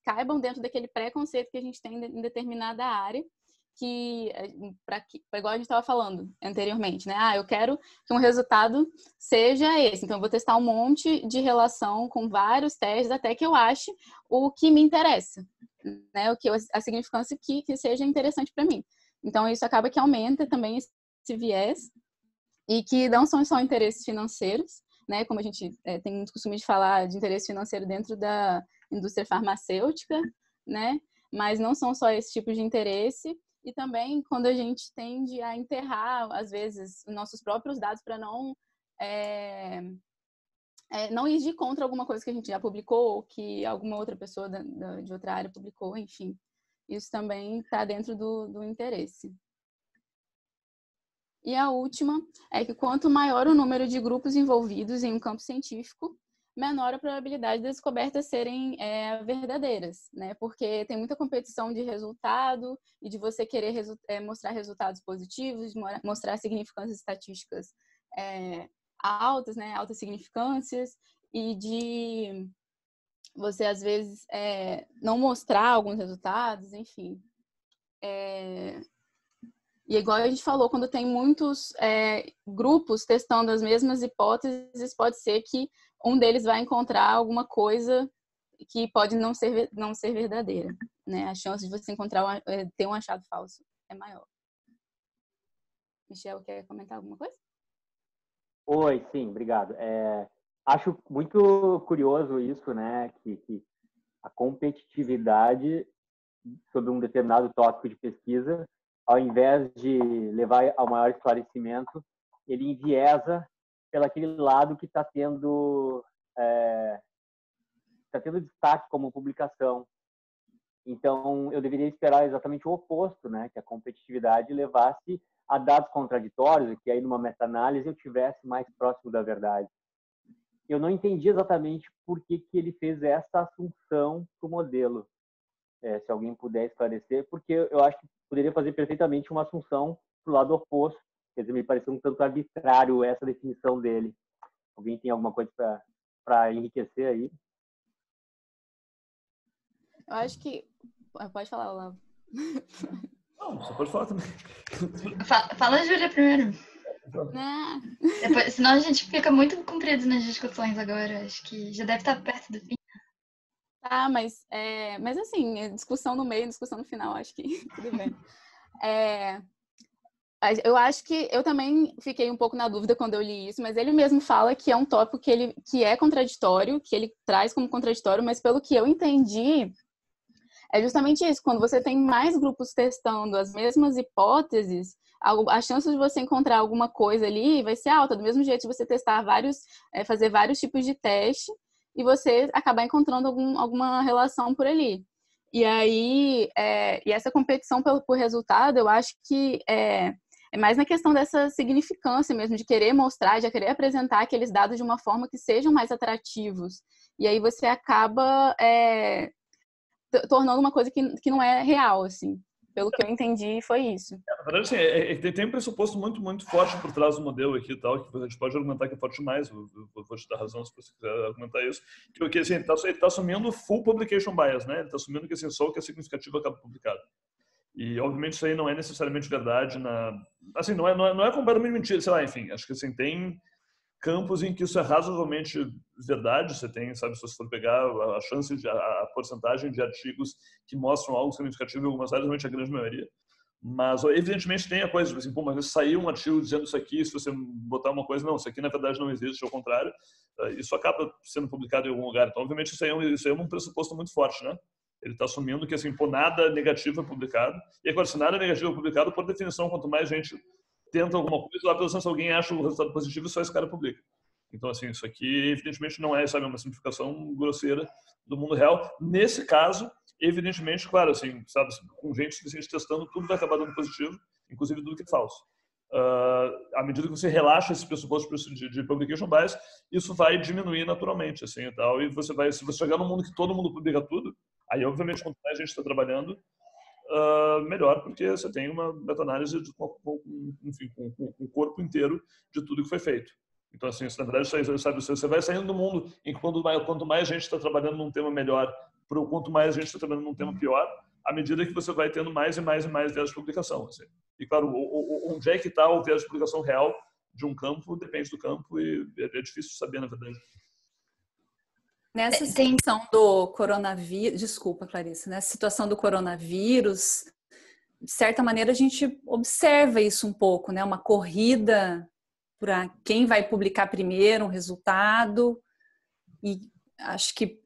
caibam dentro daquele preconceito que a gente tem em determinada área, igual a gente estava falando anteriormente, né? Eu quero que um resultado seja esse, então eu vou testar um monte de relação com vários testes até que eu ache o que me interessa, né? A significância que seja interessante para mim. Então, isso acaba que aumenta também esse viés, e que não são só interesses financeiros, né? Como a gente tem muito costume de falar de interesse financeiro dentro da indústria farmacêutica, né? Mas não são só esse tipo de interesse, e também quando a gente tende a enterrar, às vezes, os nossos próprios dados para não ir de contra alguma coisa que a gente já publicou, ou que alguma outra pessoa de outra área publicou, enfim. Isso também está dentro do interesse. E a última é que quanto maior o número de grupos envolvidos em um campo científico, menor a probabilidade das descobertas serem verdadeiras, né? Porque tem muita competição de resultado e de você querer mostrar resultados positivos, de mostrar significâncias estatísticas altas, né? Altas significâncias, e de você, às vezes, não mostrar alguns resultados, enfim. E igual a gente falou, quando tem muitos grupos testando as mesmas hipóteses, pode ser que um deles vai encontrar alguma coisa que pode não ser verdadeira, né? A chance de você ter um achado falso é maior. Michel, quer comentar alguma coisa?
Oi, sim, obrigado. Acho muito curioso isso, né? Que a competitividade sobre um determinado tópico de pesquisa, ao invés de levar ao maior esclarecimento, ele enviesa pelaquele lado que está tendo destaque como publicação. Então, eu deveria esperar exatamente o oposto, né? Que a competitividade levasse a dados contraditórios, e que aí numa meta-análise eu tivesse mais próximo da verdade. Eu não entendi exatamente por que ele fez essa assunção para o modelo. Se alguém puder esclarecer, porque eu acho que poderia fazer perfeitamente uma assunção para o lado oposto. Quer dizer, me pareceu um tanto arbitrário essa definição dele. Alguém tem alguma coisa para enriquecer aí?
Eu acho que... Pode falar, Olavo.
Não, você pode falar também.
Fala, Júlia, primeiro.
Não.
Depois, senão a gente fica muito comprido nas discussões agora. Acho que já deve estar perto do fim.
Tá, mas assim, discussão no meio, discussão no final, acho que tudo bem. Eu acho que eu também fiquei um pouco na dúvida quando eu li isso, mas ele mesmo fala que é um tópico que é contraditório, que ele traz como contraditório, mas pelo que eu entendi, é justamente isso. Quando você tem mais grupos testando as mesmas hipóteses, a chance de você encontrar alguma coisa ali vai ser alta. Do mesmo jeito de você testar fazer vários tipos de teste e você acabar encontrando alguma relação por ali. E aí, e essa competição por resultado, eu acho que é mais na questão dessa significância mesmo, de querer mostrar, de querer apresentar aqueles dados de uma forma que sejam mais atrativos. E aí você acaba tornando uma coisa que não é real, assim. Pelo que eu entendi, foi isso.
Na verdade, assim, tem um pressuposto muito, muito forte por trás do modelo aqui e tal, que a gente pode argumentar que é forte demais, vou te dar razão se você quiser argumentar isso, que assim, ele está assumindo full publication bias, né? Ele está assumindo que assim, só o que é significativo acaba publicado. E, obviamente, isso aí não é necessariamente verdade. Assim, não é completamente mentira, sei lá, enfim. Acho que assim, tem campos em que isso é razoavelmente verdade. Você tem, sabe, se você for pegar a chance, a porcentagem de artigos que mostram algo significativo em algumas áreas, realmente a grande maioria. Mas, evidentemente, tem a coisa, assim, pô, mas se sair um artigo dizendo isso aqui, se você botar uma coisa, não, isso aqui na verdade não existe, ao contrário, isso acaba sendo publicado em algum lugar. Então, obviamente, isso aí é um pressuposto muito forte, né? Ele está assumindo que, assim, pô, nada negativo é publicado. E agora, se nada negativo é publicado, por definição, quanto mais gente tenta alguma coisa, lá pela se alguém acha o resultado positivo, só esse cara publica. Então, assim, isso aqui, evidentemente, não é, sabe, uma simplificação grosseira do mundo real. Nesse caso, evidentemente, claro, assim, sabe, com gente suficiente testando, tudo vai acabar dando positivo, inclusive tudo que é falso. À medida que você relaxa esse pressuposto de publication bias, isso vai diminuir naturalmente, assim, e tal. E você vai, se você chegar num mundo que todo mundo publica tudo, aí, obviamente, quanto mais gente está trabalhando, melhor, porque você tem uma meta-análise com o corpo inteiro de tudo que foi feito. Então, assim, na verdade, sabe, você vai saindo do mundo em que quanto mais gente está trabalhando num tema melhor, quanto mais gente está trabalhando num tema pior, à medida que você vai tendo mais e mais e mais viés de publicação. Assim. E, claro, onde é que está o viés de publicação real de um campo depende do campo e é difícil saber, na verdade.
Nessa situação do coronavírus, desculpa, Clarice, nessa situação do coronavírus, de certa maneira a gente observa isso um pouco, né? Uma corrida para quem vai publicar primeiro um resultado, e acho que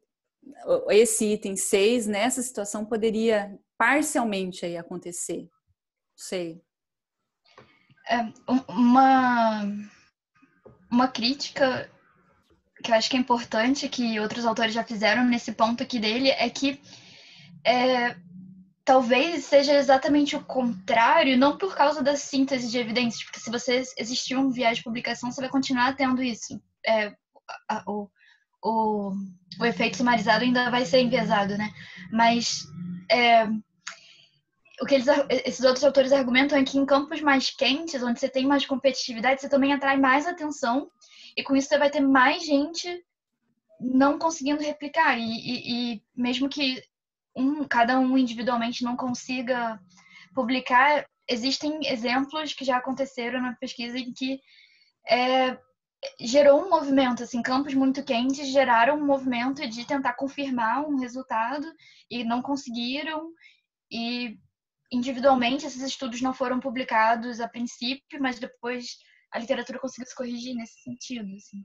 esse item 6, nessa situação, poderia parcialmente aí acontecer. Não sei.
Uma crítica que eu acho que é importante, que outros autores já fizeram nesse ponto aqui dele, é que talvez seja exatamente o contrário, não por causa da síntese de evidências, porque se você existir um viés de publicação, você vai continuar tendo isso. O efeito sumarizado ainda vai ser enviesado, né? Mas o que esses outros autores argumentam é que em campos mais quentes, onde você tem mais competitividade, você também atrai mais atenção, e com isso você vai ter mais gente não conseguindo replicar. E mesmo que cada um individualmente não consiga publicar, existem exemplos que já aconteceram na pesquisa em que gerou um movimento, assim, campos muito quentes geraram um movimento de tentar confirmar um resultado e não conseguiram, e individualmente esses estudos não foram publicados a princípio, mas depois a literatura conseguiu se corrigir nesse sentido, assim.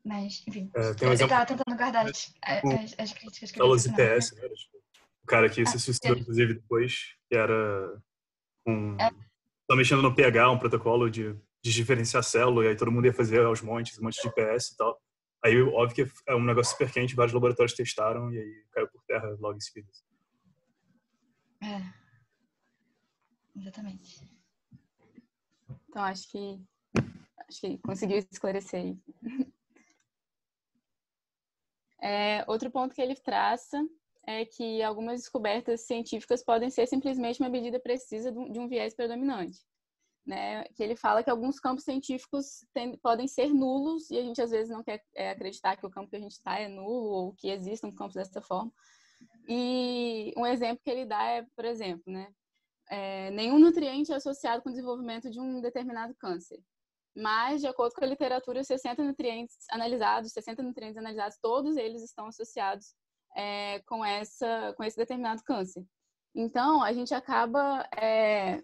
Mas, enfim, eu estava tentando guardar as críticas que eu
ia fazer. IPS, né? O cara que se suicidou, inclusive, depois, que era só mexendo no pH, um protocolo de diferenciar célula, e aí todo mundo ia fazer aos montes, um monte de IPS e tal. Aí, óbvio que é um negócio super quente, vários laboratórios testaram, e aí caiu por terra logo em seguida.
Exatamente.
Então, acho que conseguiu esclarecer aí. Outro ponto que ele traça é que algumas descobertas científicas podem ser simplesmente uma medida precisa de um viés predominante, né? Que ele fala que alguns campos científicos podem ser nulos, e a gente às vezes não quer acreditar que o campo que a gente está é nulo ou que existam campos dessa forma. E um exemplo que ele dá é, por exemplo, né? Nenhum nutriente é associado com o desenvolvimento de um determinado câncer. Mas, de acordo com a literatura, 60 nutrientes analisados, todos eles estão associados com esse determinado câncer. Então, a gente acaba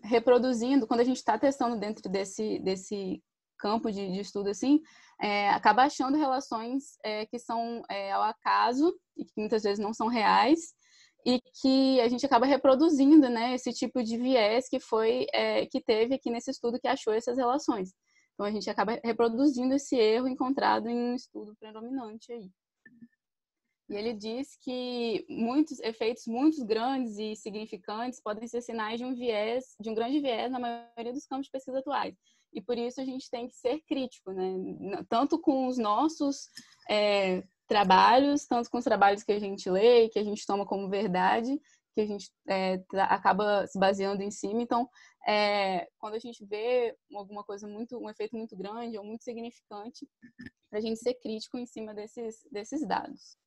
reproduzindo, quando a gente está testando dentro desse campo de estudo, assim, acaba achando relações que são ao acaso e que muitas vezes não são reais, e que a gente acaba reproduzindo, né, esse tipo de viés que teve aqui nesse estudo que achou essas relações. Então, a gente acaba reproduzindo esse erro encontrado em um estudo predominante aí. E ele diz que muitos efeitos muito grandes e significantes podem ser sinais de um grande viés na maioria dos campos de pesquisa atuais. E por isso a gente tem que ser crítico, né? Tanto com os nossos trabalhos, tanto com os trabalhos que a gente lê e que a gente toma como verdade, que a gente acaba se baseando em cima. Então, quando a gente vê alguma coisa um efeito muito grande ou muito significante, para a gente ser crítico em cima desses dados.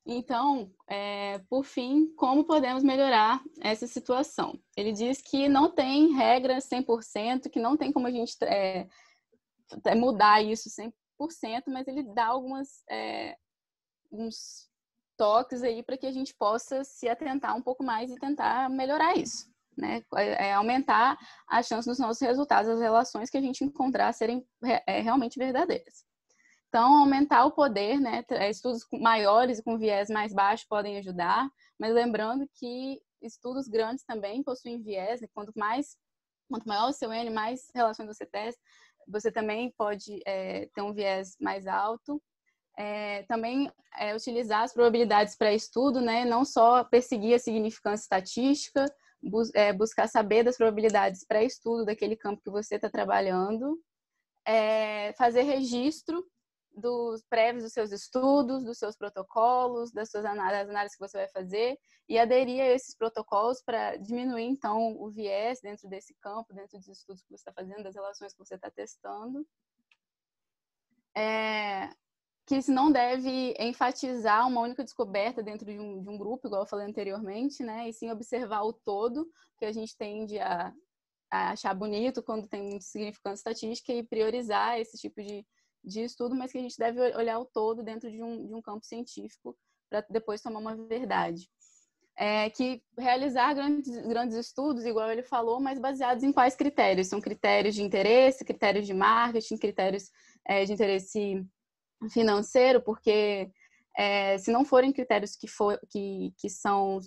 Então, por fim, como podemos melhorar essa situação? Ele diz que não tem regra 100%, que não tem como a gente mudar isso 100%, mas ele dá uns toques aí para que a gente possa se atentar um pouco mais e tentar melhorar isso, né? Aumentar a chance dos nossos resultados, as relações que a gente encontrar serem realmente verdadeiras. Então, aumentar o poder, né? Estudos maiores e com viés mais baixo podem ajudar, mas lembrando que estudos grandes também possuem viés, né? Quanto maior o seu N, mais relações você testa, você também pode ter um viés mais alto. Também utilizar as probabilidades para estudo, né? Não só perseguir a significância estatística, buscar saber das probabilidades para estudo daquele campo que você está trabalhando, fazer registro dos prévios dos seus estudos, dos seus protocolos, das análises que você vai fazer e aderir a esses protocolos para diminuir, então, o viés dentro desse campo, dentro dos estudos que você está fazendo, das relações que você está testando. Que se não deve enfatizar uma única descoberta dentro de um grupo, igual eu falei anteriormente, né? E sim observar o todo, que a gente tende a achar bonito quando tem muita significância estatística e priorizar esse tipo de estudo, mas que a gente deve olhar o todo dentro de um campo científico para depois tomar uma verdade. Que realizar grandes estudos, igual ele falou, mas baseados em quais critérios? São critérios de interesse, critérios de marketing, critérios de interesse financeiro, porque se não forem critérios que são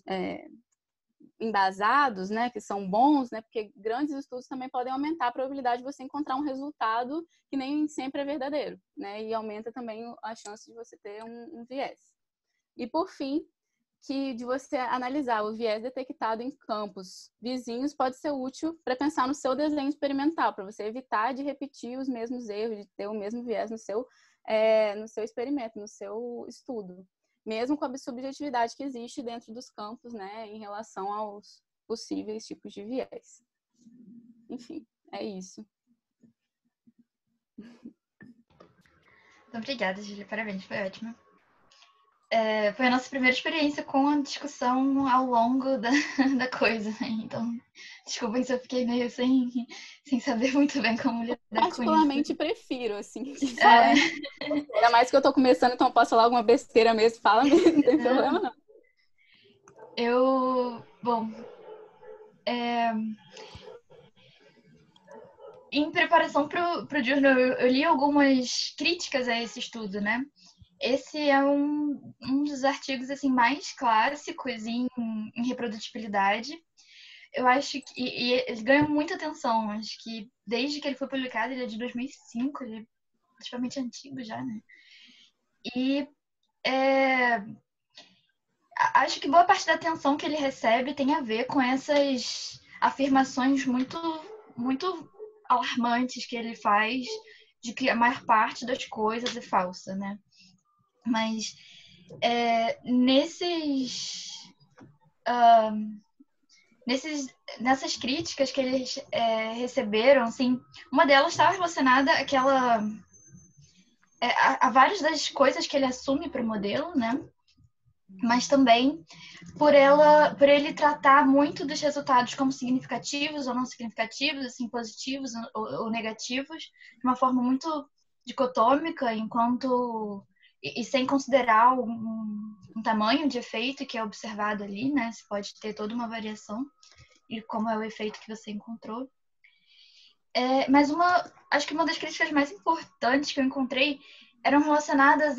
embasados, né, que são bons, né, porque grandes estudos também podem aumentar a probabilidade de você encontrar um resultado que nem sempre é verdadeiro, né, e aumenta também a chance de você ter um viés. E por fim, de você analisar o viés detectado em campos vizinhos pode ser útil para pensar no seu desenho experimental, para você evitar de repetir os mesmos erros, de ter o mesmo viés no seu experimento, no seu estudo, mesmo com a subjetividade que existe dentro dos campos, né, em relação aos possíveis tipos de viés. Enfim, é isso.
Obrigada, Júlia. Parabéns, foi ótimo. Foi a nossa primeira experiência com a discussão ao longo da coisa. Então, desculpem se eu fiquei meio sem saber muito bem como lidar com isso.
Particularmente prefiro, assim, que fala. Ainda mais que eu tô começando, então eu posso falar alguma besteira mesmo. Fala mesmo, não tem problema não.
Em preparação para o journal, eu li algumas críticas a esse estudo, né? Esse é um dos artigos assim, mais clássicos em reprodutibilidade. Eu acho que ele ganha muita atenção. Acho que desde que ele foi publicado, ele é de 2005, ele é praticamente antigo já, né? E acho que boa parte da atenção que ele recebe tem a ver com essas afirmações muito, muito alarmantes que ele faz de que a maior parte das coisas é falsa, né? Mas nessas críticas que eles receberam, assim, uma delas estava relacionada a várias das coisas que ele assume para o modelo, né? Mas também por ele tratar muito dos resultados como significativos ou não significativos, assim, positivos ou negativos, de uma forma muito dicotômica, e sem considerar um tamanho de efeito que é observado ali, né? Você pode ter toda uma variação e como é o efeito que você encontrou. Mas acho que uma das críticas mais importantes que eu encontrei eram relacionadas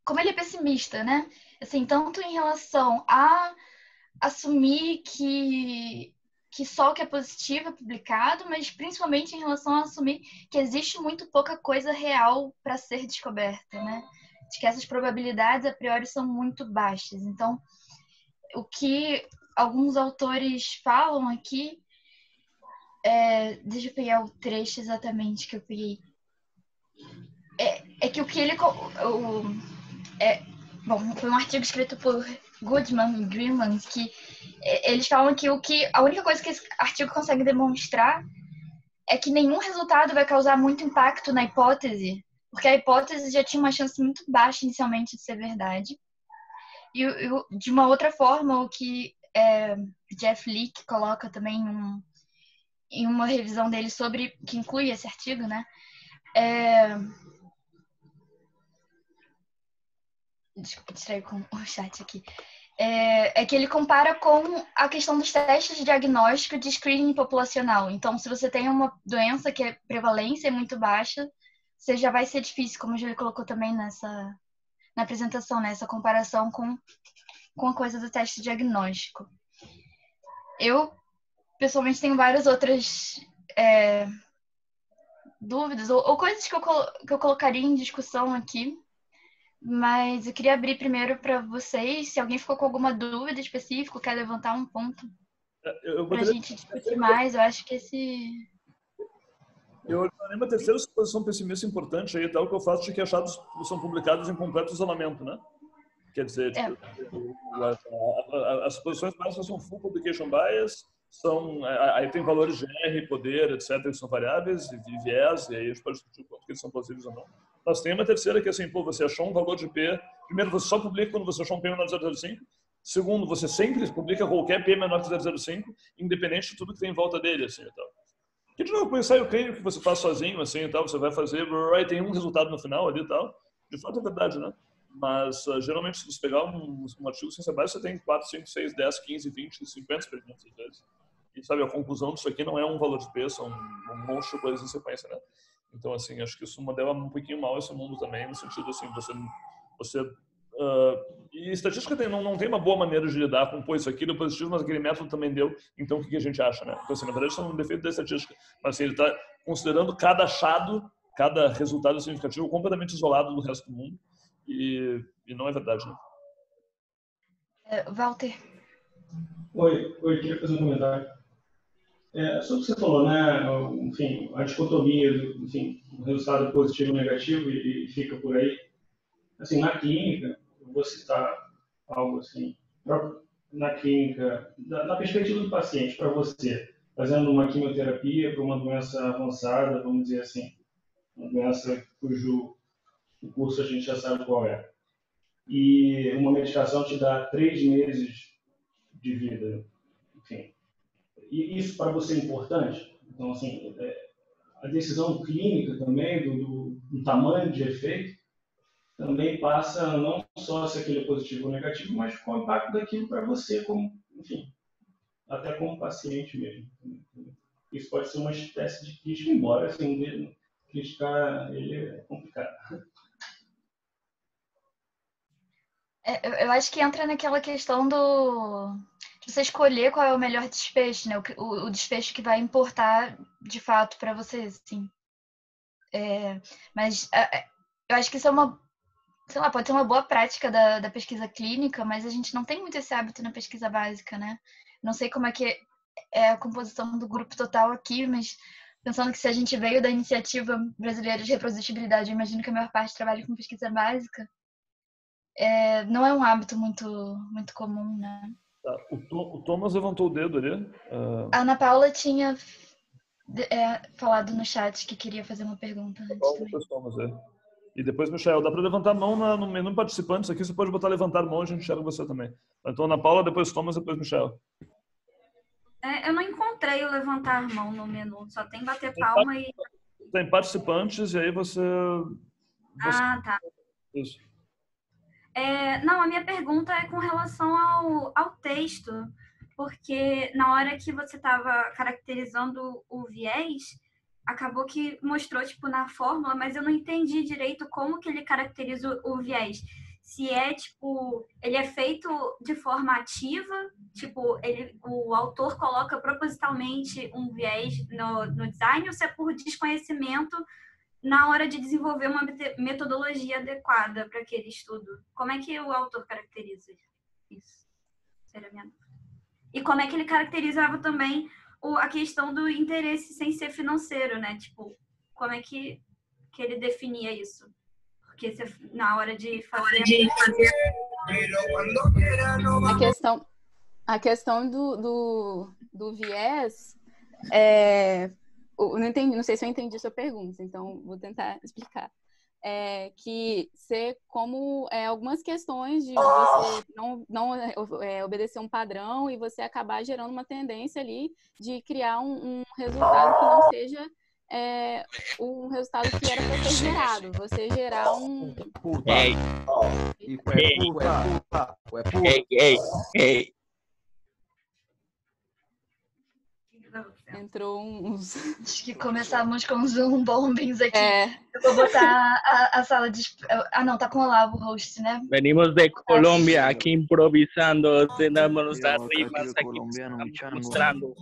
como ele é pessimista, né? Assim, tanto em relação a assumir que só o que é positivo é publicado, mas principalmente em relação a assumir que existe muito pouca coisa real para ser descoberta, né? De que essas probabilidades a priori são muito baixas. Então, o que alguns autores falam aqui Deixa eu pegar o trecho exatamente que eu peguei. É que o que ele... Bom, foi um artigo escrito por Goodman e Greenland que eles falam que a única coisa que esse artigo consegue demonstrar é que nenhum resultado vai causar muito impacto na hipótese, porque a hipótese já tinha uma chance muito baixa inicialmente de ser verdade. E de uma outra forma, o que Jeff Leake coloca também em uma revisão dele sobre, que inclui esse artigo, né? Desculpa, distrair com o chat aqui. É que ele compara com a questão dos testes de diagnóstico de screening populacional. Então, se você tem uma doença que a prevalência é muito baixa, você já vai ser difícil, como ele colocou também na apresentação, né? Essa comparação com a coisa do teste de diagnóstico. Eu, pessoalmente, tenho várias outras dúvidas ou coisas que eu colocaria em discussão aqui. Mas eu queria abrir primeiro para vocês, se alguém ficou com alguma dúvida específica, quer levantar um ponto para a gente discutir mais. Eu acho que
Eu adicionei uma terceira suposição pessimista importante aí, tal, que eu faço de que achados são publicados em completo isolamento, né? Quer dizer, as suposições básicas são full publication bias, aí tem valores de R, poder, etc., que são variáveis, e viés, e aí a gente pode discutir o quanto que eles são plausíveis ou não. Mas tem uma terceira que é assim, você achou um valor de P, primeiro, você só publica quando você achou um P menor de 0,05, segundo, você sempre publica qualquer P menor de 0,05, independente de tudo que tem em volta dele, assim, e tal. Que, de novo, com ensaio clínico que você faz sozinho, assim, e tal, você vai fazer, tem um resultado no final ali e tal, de fato é verdade, né? Mas, geralmente, se você pegar um artigo de ciência básica, você tem 4, 5, 6, 10, 15, 20, 50 experimentos, às vezes. E, sabe, a conclusão disso aqui não é um valor de P, são um monte de coisas em sequência, né? Então, assim, acho que isso modela um pouquinho mal esse mundo também, no sentido, assim, e estatística não tem uma boa maneira de lidar com, isso aqui deu positivo, mas aquele método também deu, então o que a gente acha, né? Então, assim, na verdade, isso é um defeito da estatística. Mas, assim, ele está considerando cada achado, cada resultado significativo completamente isolado do resto do mundo. E não é verdade, né?
Walter.
Oi, queria fazer um comentário. Sobre o que você falou, né? Enfim, a dicotomia, enfim, o resultado positivo e negativo e fica por aí. Assim, na clínica, eu vou citar algo assim, na clínica, na perspectiva do paciente, para você, fazendo uma quimioterapia para uma doença avançada, vamos dizer assim, uma doença cujo o curso a gente já sabe qual é. E uma medicação te dá 3 meses de vida, enfim. E isso para você é importante? Então, assim, a decisão clínica também do tamanho de efeito também passa não só se aquilo é positivo ou negativo, mas qual o impacto daquilo para você, como, enfim, até como paciente mesmo. Isso pode ser uma espécie de crítica, embora assim, criticar ele é complicado.
Eu acho que entra naquela questão de você escolher qual é o melhor desfecho, né? O desfecho que vai importar de fato para você, assim. Mas eu acho que isso é sei lá, pode ser uma boa prática da pesquisa clínica, mas a gente não tem muito esse hábito na pesquisa básica, né? Não sei como é que é a composição do grupo total aqui, mas pensando que se a gente veio da Iniciativa Brasileira de Reprodutibilidade, eu imagino que a maior parte trabalha com pesquisa básica, não é um hábito muito comum, né?
O Thomas levantou o dedo ali.
A Ana Paula tinha falado no chat que queria fazer uma pergunta antes também.
Thomas, E depois, Michel, dá para levantar a mão no menu participantes aqui, você pode botar levantar a mão, a gente enxerga você também. Então, Ana Paula, depois Thomas, depois Michel.
Eu não encontrei o levantar a mão no menu, só tem bater palma e...
Tem participantes e aí você...
Ah, tá.
Isso.
Não, a minha pergunta é com relação ao texto, porque na hora que você estava caracterizando o viés, acabou que mostrou, tipo, na fórmula, mas eu não entendi direito como que ele caracteriza o viés. Se é, tipo, ele é feito de forma ativa, tipo, o autor coloca propositalmente um viés no design, ou se é por desconhecimento na hora de desenvolver uma metodologia adequada para aquele estudo. Como é que o autor caracteriza isso? Seria a minha dúvida. E como é que ele caracterizava também a questão do interesse sem ser financeiro, né? Tipo, como é que ele definia isso? Porque na hora de fazer...
A questão do viés, não sei se eu entendi sua pergunta, então vou tentar explicar. Que ser como algumas questões de você não obedecer um padrão e você acabar gerando uma tendência ali de criar um resultado que não seja um resultado que era para ser gerado. Você gerar um... Entrou uns...
Acho que começamos com Zoom bombings aqui. Eu vou botar a sala de... Ah, não, tá com o Olavo, o host, né?
Venimos de Colômbia, aqui improvisando, tentamos nuestras rimas, aqui mostrando.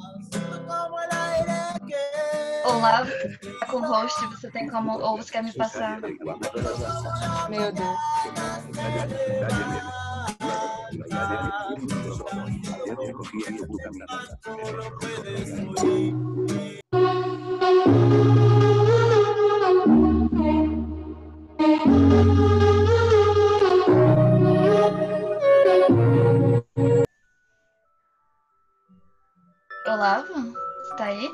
Olavo, tá com o host, você tem como... Ou você quer me passar?
Meu Deus.
Olavo, você tá aí?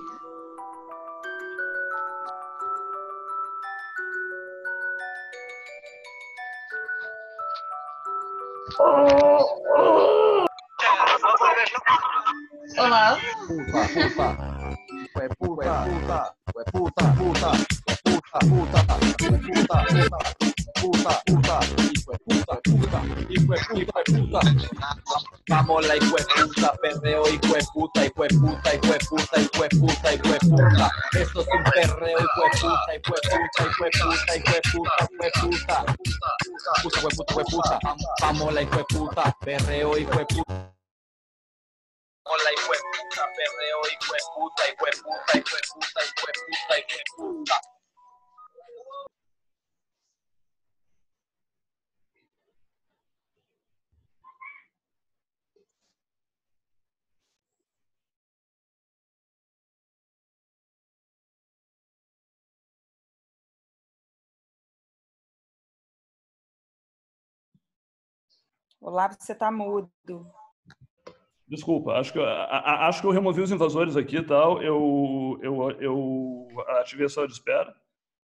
Olá.
Vamos la hijo de puta, perreo, hijo de puta, hijo de puta, hijo de puta, hijo de puta, hijo de puta. Esto es un perreo, hijo de puta, hijo de puta, hijo de puta, hijo de puta, hijo de puta. Puta, hijo de puta, hijo de puta. Vamos la hijo de puta, perreo, hijo de puta. Hola, hijo de puta, perreo, hijo de puta, hijo de puta, hijo de puta, hijo de puta, hijo de puta.
Olá, você tá mudo.
Desculpa, acho que eu removi os invasores aqui e tal. Eu ativei a sala de espera.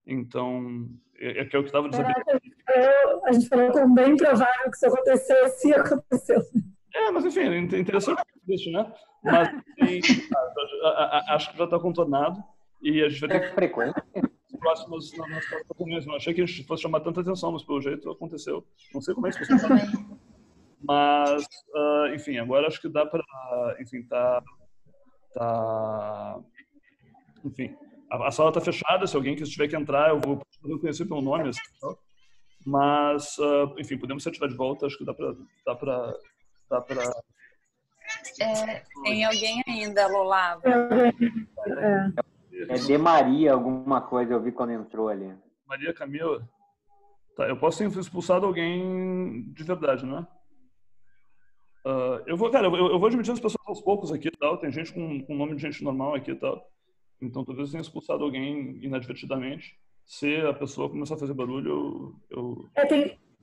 Então, que é o que estava dizendo.
A gente falou como bem provável que isso acontecesse e aconteceu.
Mas enfim, é interessante isso, né? Mas acho que já está contornado e a gente vai ter que...
frequente?
Nas próximas reuniões. Não achei que a gente fosse chamar tanta atenção, mas pelo jeito aconteceu. Não sei como é que isso funciona. Mas, enfim, agora acho que dá para, enfim, enfim, a sala está fechada, se alguém tiver que entrar, eu vou conhecer pelo nome, assim, mas, enfim, podemos se ativar de volta, acho que dá para...
Tem alguém ainda, Olavo?
É de Maria alguma coisa, eu vi quando entrou ali.
Maria Camila? Tá, eu posso ter expulsado alguém de verdade, não é? Eu vou admitindo as pessoas aos poucos aqui e tal. Tem gente com nome de gente normal aqui e tal. Então, talvez eu tenha expulsado alguém inadvertidamente. Se a pessoa começar a fazer barulho,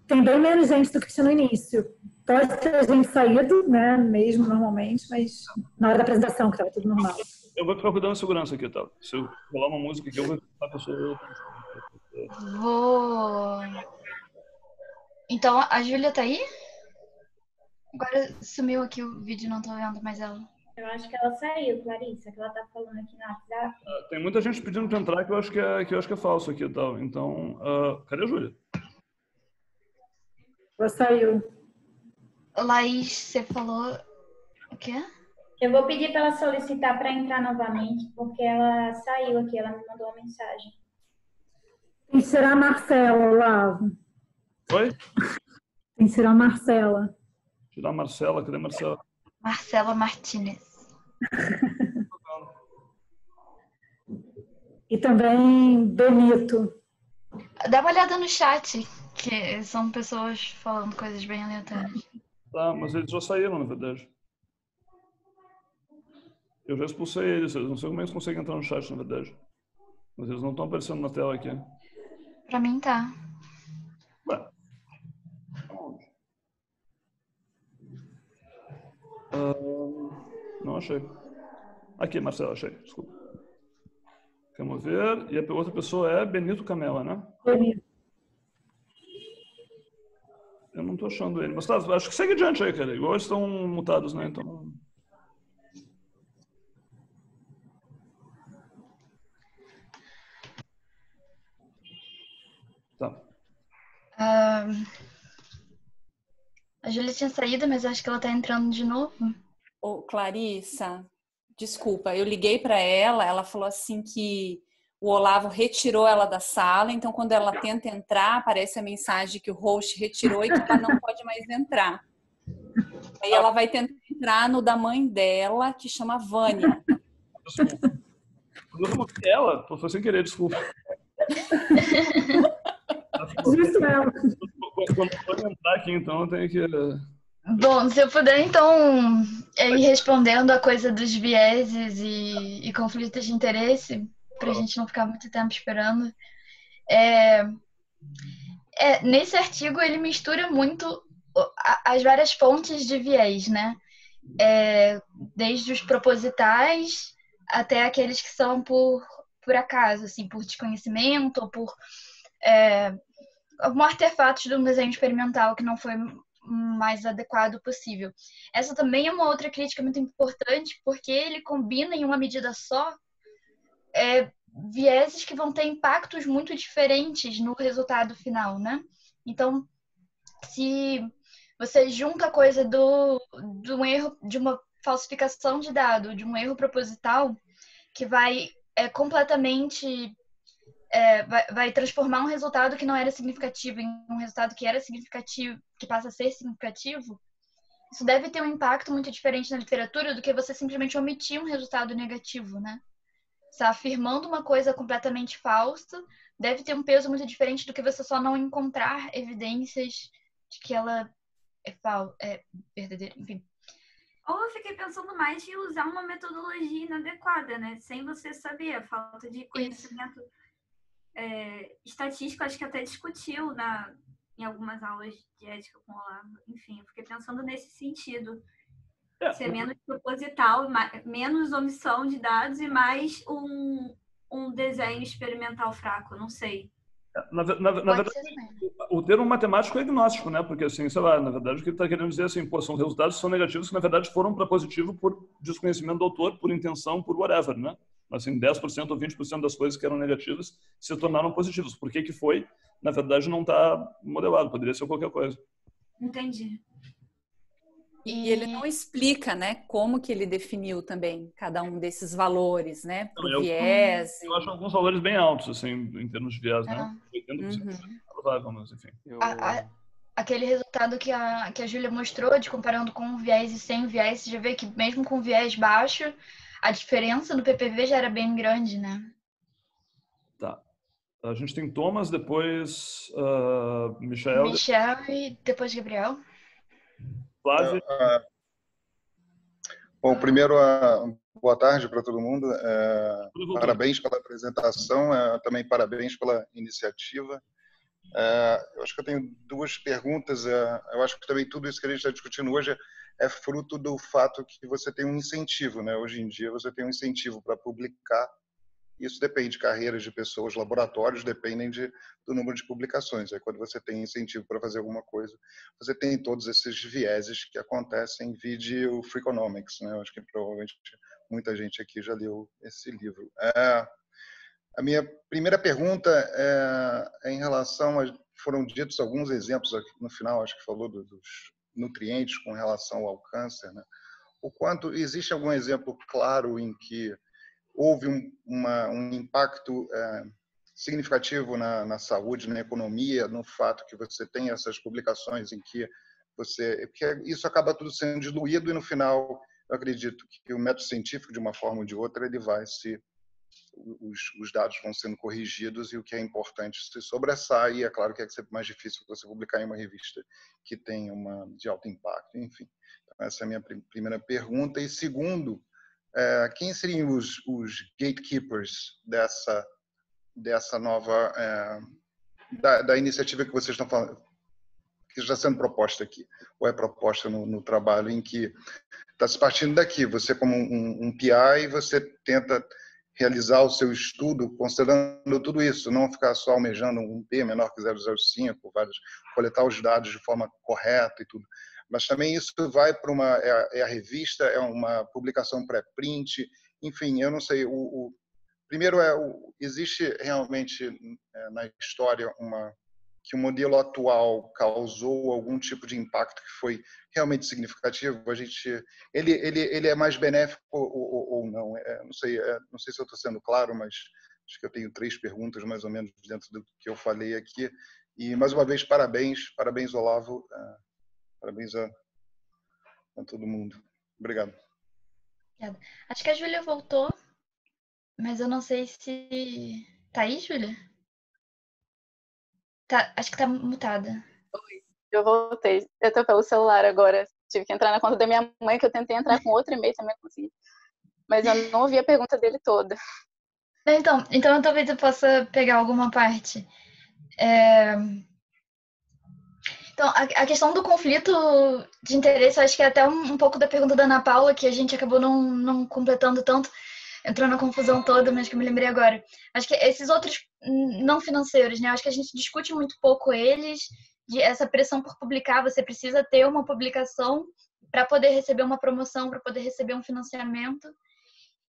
Tem bem menos gente do que tinha no início. Pode ter gente saído, né, mesmo normalmente, mas na hora da apresentação, que estava tudo normal.
Eu vou ficar cuidando da segurança aqui e tal. Se eu rolar uma música aqui, eu vou a pessoa...
Então, a Júlia tá aí? Agora sumiu aqui o vídeo, não tô vendo mais ela.
Eu acho que ela saiu, Clarissa, que ela tá falando aqui no WhatsApp.
Tem muita gente pedindo pra entrar que eu acho que é falso aqui e tal. Então, cadê a Júlia?
Ela saiu.
Laís, você falou o quê?
Eu vou pedir para ela solicitar para entrar novamente, porque ela saiu aqui, ela me mandou uma mensagem.
Tem que tirar a Marcela, Olavo.
Oi?
Tem que tirar a Marcela.
Tirar a Marcela, cadê a Marcela?
Marcela Martinez.
E também Benito.
Dá uma olhada no chat, que são pessoas falando coisas bem aleatórias.
Tá, mas eles já saíram, na verdade. Eu já expulsei eles, eu não sei como eles conseguem entrar no chat, na verdade. Mas eles não estão aparecendo na tela aqui.
Pra mim tá.
Ué. Não achei. Aqui, Marcelo, achei. Desculpa. Vamos ver. E a outra pessoa é Benito Camela, né?
Benito.
Eu não tô achando ele. Mas tá, acho que segue adiante aí, cara. Igual eles estão mutados, né? Então... Tá.
A Júlia tinha saído, mas acho que ela tá entrando de novo.
Ô, Clarissa, desculpa, eu liguei para ela, ela falou assim que o Olavo retirou ela da sala, então quando ela tenta entrar, aparece a mensagem que o host retirou e que ela não pode mais entrar. Aí ela vai tentar entrar no da mãe dela, que chama Vânia.
Desculpa. Eu removi ela, foi sem querer, desculpa.
Justo ela.
Quando eu entrar aqui, então, eu tenho que...
Bom, se eu puder, então, ir respondendo a coisa dos vieses e conflitos de interesse, para a gente não ficar muito tempo esperando. Nesse artigo, ele mistura muito as várias fontes de viés, né? Desde os propositais até aqueles que são por acaso, assim, por desconhecimento ou por algum artefato de um desenho experimental que não foi mais adequado possível. Essa também é uma outra crítica muito importante, porque ele combina em uma medida só vieses que vão ter impactos muito diferentes no resultado final, né? Então, se você junta a coisa de um erro, de uma falsificação de dado, de um erro proposital, que vai completamente... vai transformar um resultado que não era significativo em um resultado que era significativo, que passa a ser significativo, isso deve ter um impacto muito diferente na literatura do que você simplesmente omitir um resultado negativo, né? Você afirmando uma coisa completamente falsa deve ter um peso muito diferente do que você só não encontrar evidências de que ela é verdadeira, enfim.
Ou eu fiquei pensando mais em usar uma metodologia inadequada, né? Sem você saber, a falta de conhecimento estatístico, acho que até discutiu em algumas aulas de ética com o Olavo. Enfim, eu fiquei pensando nesse sentido. Ser menos proposital, menos omissão de dados e mais um desenho experimental fraco, não sei.
Na verdade, o termo matemático é agnóstico, né? Porque, assim, sei lá, na verdade, o que ele está querendo dizer assim, são resultados que são negativos que, na verdade, foram para positivo por desconhecimento do autor, por intenção, por whatever, né? Assim, 10% ou 20% das coisas que eram negativas se tornaram positivas. Por que foi? Na verdade, não está modelado. Poderia ser qualquer coisa.
Entendi.
E ele não explica, né, como que ele definiu também cada um desses valores, né, pro viés.
Eu acho alguns valores bem altos, assim, em termos de viés, né? 80% provável, mas enfim.
Aquele resultado que a Júlia mostrou, de comparando com o viés e sem o viés, você já vê que mesmo com o viés baixo, a diferença no PPV já era bem grande, né?
Tá. A gente tem Thomas, depois Michel
e depois Gabriel.
Flávia.
Bom, primeiro, boa tarde para todo mundo. Parabéns pela apresentação, também parabéns pela iniciativa. Eu acho que eu tenho duas perguntas. Eu acho que também tudo isso que a gente está discutindo hoje é fruto do fato que você tem um incentivo, né? Hoje em dia você tem um incentivo para publicar. Isso depende de carreiras de pessoas, laboratórios dependem do número de publicações. Aí quando você tem incentivo para fazer alguma coisa, você tem todos esses vieses que acontecem, vide o Freakonomics, né? Eu acho que provavelmente muita gente aqui já leu esse livro. A minha primeira pergunta é em relação foram ditos alguns exemplos aqui no final, acho que falou dos nutrientes com relação ao câncer, né? O quanto existe algum exemplo claro em que houve um impacto significativo na saúde, na economia, no fato que você tem essas publicações em que porque isso acaba tudo sendo diluído e no final eu acredito que o método científico de uma forma ou de outra ele vai os dados vão sendo corrigidos e o que é importante se sobressai, e é claro que é sempre mais difícil você publicar em uma revista que tem de alto impacto, enfim. Então, essa é a minha primeira pergunta. E segundo, quem seriam os gatekeepers dessa nova da iniciativa que vocês estão falando, que está sendo proposta aqui, ou é proposta no trabalho, em que está se partindo daqui, você como um PI, você tenta realizar o seu estudo considerando tudo isso, não ficar só almejando um P menor que 0,05, coletar os dados de forma correta e tudo. Mas também isso vai para a revista, é uma publicação pré-print, enfim, eu não sei. Primeiro, existe realmente na história que o modelo atual causou algum tipo de impacto que foi realmente significativo? Ele é mais benéfico ou não? Não sei se eu estou sendo claro, mas acho que eu tenho 3 perguntas mais ou menos dentro do que eu falei aqui. E mais uma vez, parabéns, Olavo, parabéns a todo mundo. Obrigado.
Obrigada. Acho que a Júlia voltou, mas eu não sei se... Tá aí, Júlia? Tá, acho que tá mutada.
Oi, eu voltei. Eu tô pelo celular agora. Tive que entrar na conta da minha mãe, que eu tentei entrar com outro e-mail também consegui. Mas eu não ouvi a pergunta dele toda.
Então talvez eu possa pegar alguma parte. Então, a questão do conflito de interesse, eu acho que é até um pouco da pergunta da Ana Paula, que a gente acabou não completando tanto, entrou na confusão toda, mas que eu me lembrei agora. Acho que esses outros não financeiros, né? Acho que a gente discute muito pouco eles, essa pressão por publicar, você precisa ter uma publicação para poder receber uma promoção, para poder receber um financiamento.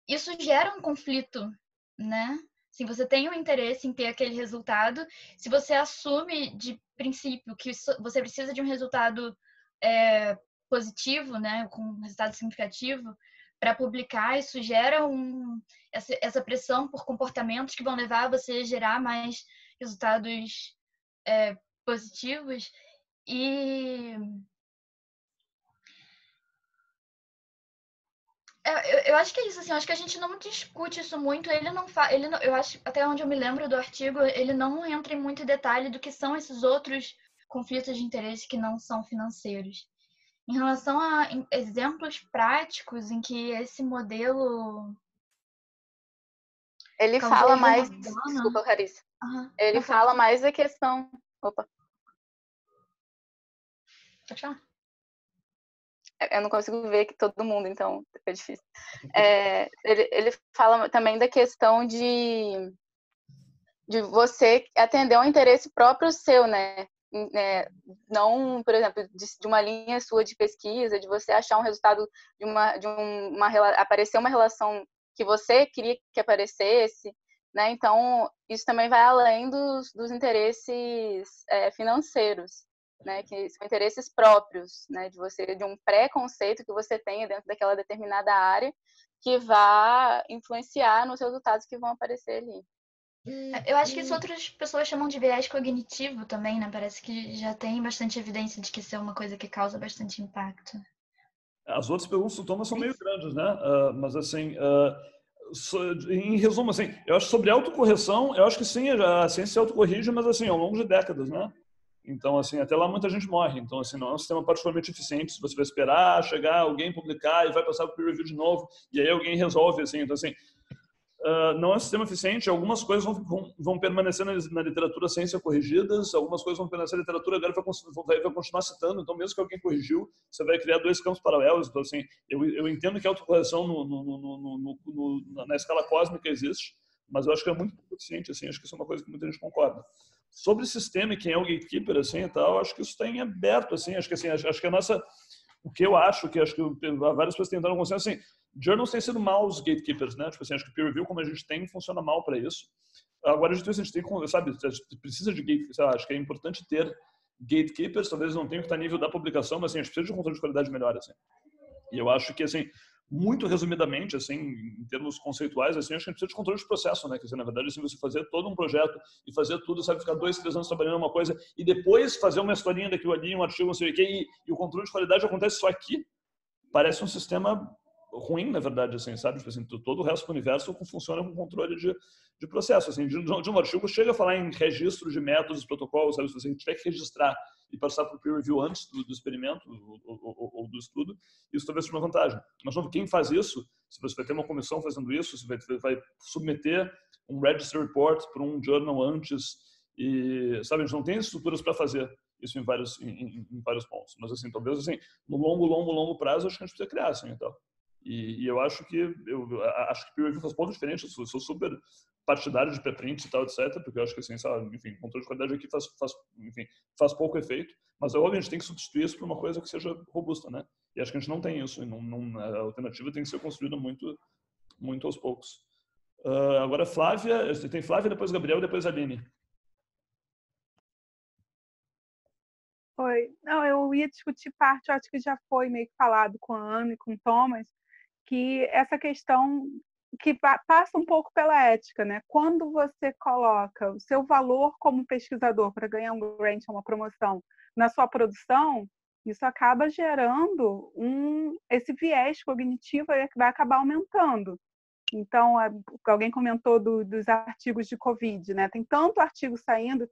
Isso gera um conflito, né? Se você tem um interesse em ter aquele resultado, se você assume de princípio que você precisa de um resultado positivo, né, com um resultado significativo, para publicar, isso gera essa pressão por comportamentos que vão levar você a gerar mais resultados positivos. E eu acho que é isso, assim, eu acho que a gente não discute isso muito, eu acho, até onde eu me lembro do artigo, ele não entra em muito detalhe do que são esses outros conflitos de interesse que não são financeiros. Em relação a exemplos práticos em que esse modelo...
Ele fala mais... Desculpa, Carissa. Ele fala mais da questão... Opa.
Pode falar.
Eu não consigo ver que todo mundo, então é difícil. Ele fala também da questão de você atender a um interesse próprio seu, né? Não, por exemplo, de uma linha sua de pesquisa, de você achar um resultado aparecer uma relação que você queria que aparecesse, né? Então, isso também vai além dos interesses financeiros, né, que são interesses próprios, né, de um preconceito que você tenha dentro daquela determinada área que vai influenciar nos resultados que vão aparecer ali.
Eu acho que isso outras pessoas chamam de viés cognitivo também, né? Parece que já tem bastante evidência de que isso é uma coisa que causa bastante impacto.
As outras perguntas do Thomas são meio grandes, né? Mas assim, em resumo, assim, eu acho que sobre autocorreção, eu acho que sim, a ciência se autocorrige, mas assim, ao longo de décadas, né? Então, assim, até lá muita gente morre. Então, assim, não é um sistema particularmente eficiente. Se você vai esperar chegar alguém publicar e vai passar por peer review de novo, e aí alguém resolve, assim. Então, assim, não é um sistema eficiente. Algumas coisas vão permanecer na literatura ciência corrigidas, algumas coisas vão permanecer na literatura, agora vai continuar citando. Então, mesmo que alguém corrigiu, você vai criar 2 campos paralelos. Então, assim, eu entendo que a autocorreção na escala cósmica existe, mas eu acho que é muito eficiente, assim. Acho que isso é uma coisa que muita gente concorda. Sobre o sistema e quem é o gatekeeper, assim, e tal, acho que isso está em aberto, assim, acho que a nossa, o que eu acho que várias pessoas tentaram consenso, assim, journals têm sido maus gatekeepers, né, tipo assim, acho que peer review, como a gente tem, funciona mal para isso. Agora, a gente tem, sabe, precisa de gatekeepers, acho que é importante ter gatekeepers, talvez não tenha que estar a nível da publicação, mas, assim, a gente precisa de um controle de qualidade melhor, assim. E eu acho que, assim, muito resumidamente, assim, em termos conceituais, assim, acho que a gente precisa de controle de processo, né? Quer dizer, na verdade, assim, você fazer todo um projeto e fazer tudo, sabe, ficar 2, 3 anos trabalhando uma coisa e depois fazer uma historinha daquilo ali, um artigo, não sei o quê, e o controle de qualidade acontece só aqui. Parece um sistema ruim, na verdade, assim, sabe? Tipo assim, todo o resto do universo funciona com controle de processo, assim, de um artigo chega a falar em registro de métodos, protocolos, sabe? Se você tiver que registrar e passar por peer review antes do experimento ou do estudo, isso talvez seja uma vantagem. Mas, de novo, quem faz isso, se você vai ter uma comissão fazendo isso, você vai submeter um register report para um journal antes, e, sabe, a gente não tem estruturas para fazer isso em vários pontos. Mas, assim, talvez, assim, no longo prazo, acho que a gente precisa criar, assim, então. E eu acho que peer review faz pouco diferente. Eu sou super partidário de preprints e tal, etc, porque eu acho que, assim, sabe, enfim, controle de qualidade aqui faz pouco efeito, mas óbvio, a gente tem que substituir isso por uma coisa que seja robusta, né? E acho que a gente não tem isso, e a alternativa tem que ser construída muito aos poucos. Agora, Flávia, tem Flávia, depois Gabriel, depois Aline.
Oi. Não, eu ia discutir parte, eu acho que já foi meio que falado com a Ana e com o Thomas, que essa questão que passa um pouco pela ética, né? Quando você coloca o seu valor como pesquisador para ganhar um grant ou uma promoção na sua produção, isso acaba gerando esse viés cognitivo que vai acabar aumentando. Então, alguém comentou dos artigos de Covid, né? Tem tanto artigo saindo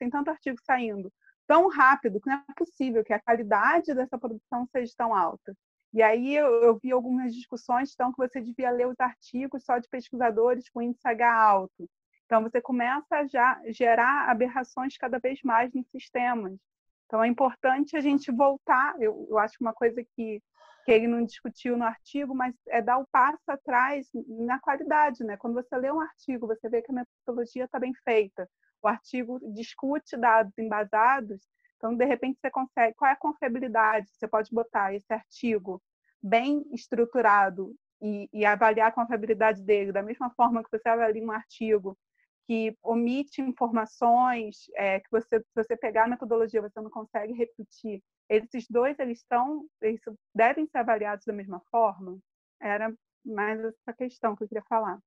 tão rápido que não é possível que a qualidade dessa produção seja tão alta. E aí eu vi algumas discussões então, que você devia ler os artigos só de pesquisadores com índice H alto. Então, você começa a já gerar aberrações cada vez mais nos sistemas. Então, é importante a gente voltar, eu acho uma coisa que ele não discutiu no artigo, mas é dar o passo atrás na qualidade, né? Quando você lê um artigo, você vê que a metodologia está bem feita, o artigo discute dados embasados, então, de repente, você consegue... Qual é a confiabilidade? Você pode botar esse artigo bem estruturado e avaliar a confiabilidade dele, da mesma forma que você avalia um artigo que omite informações, que se você pegar a metodologia, você não consegue repetir. Esses dois, eles devem ser avaliados da mesma forma? Era mais essa questão que eu queria falar.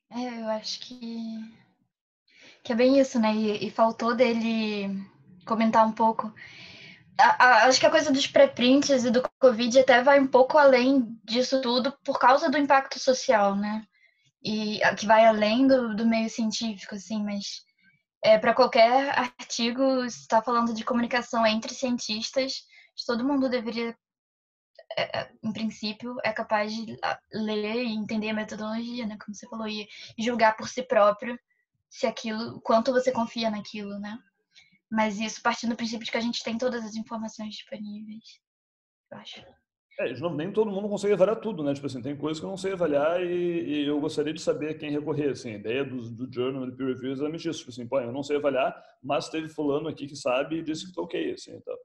Eu acho que é bem isso, né? E faltou dele comentar um pouco. Acho que a coisa dos pré-prints e do Covid até vai um pouco além disso tudo por causa do impacto social, né? E que vai além do meio científico, assim, mas para qualquer artigo, está falando de comunicação entre cientistas, todo mundo deveria, em princípio, é capaz de ler e entender a metodologia, né? Como você falou, e julgar por si próprio se aquilo, quanto você confia naquilo, né? Mas isso partindo do princípio de que a gente tem todas as informações disponíveis, eu acho.
De novo, nem todo mundo consegue avaliar tudo, né? Tipo assim, tem coisas que eu não sei avaliar e eu gostaria de saber quem recorrer, assim. A ideia do journal, do peer review é exatamente isso. Tipo assim, pô, eu não sei avaliar, mas teve fulano aqui que sabe e disse que tá ok, assim, então.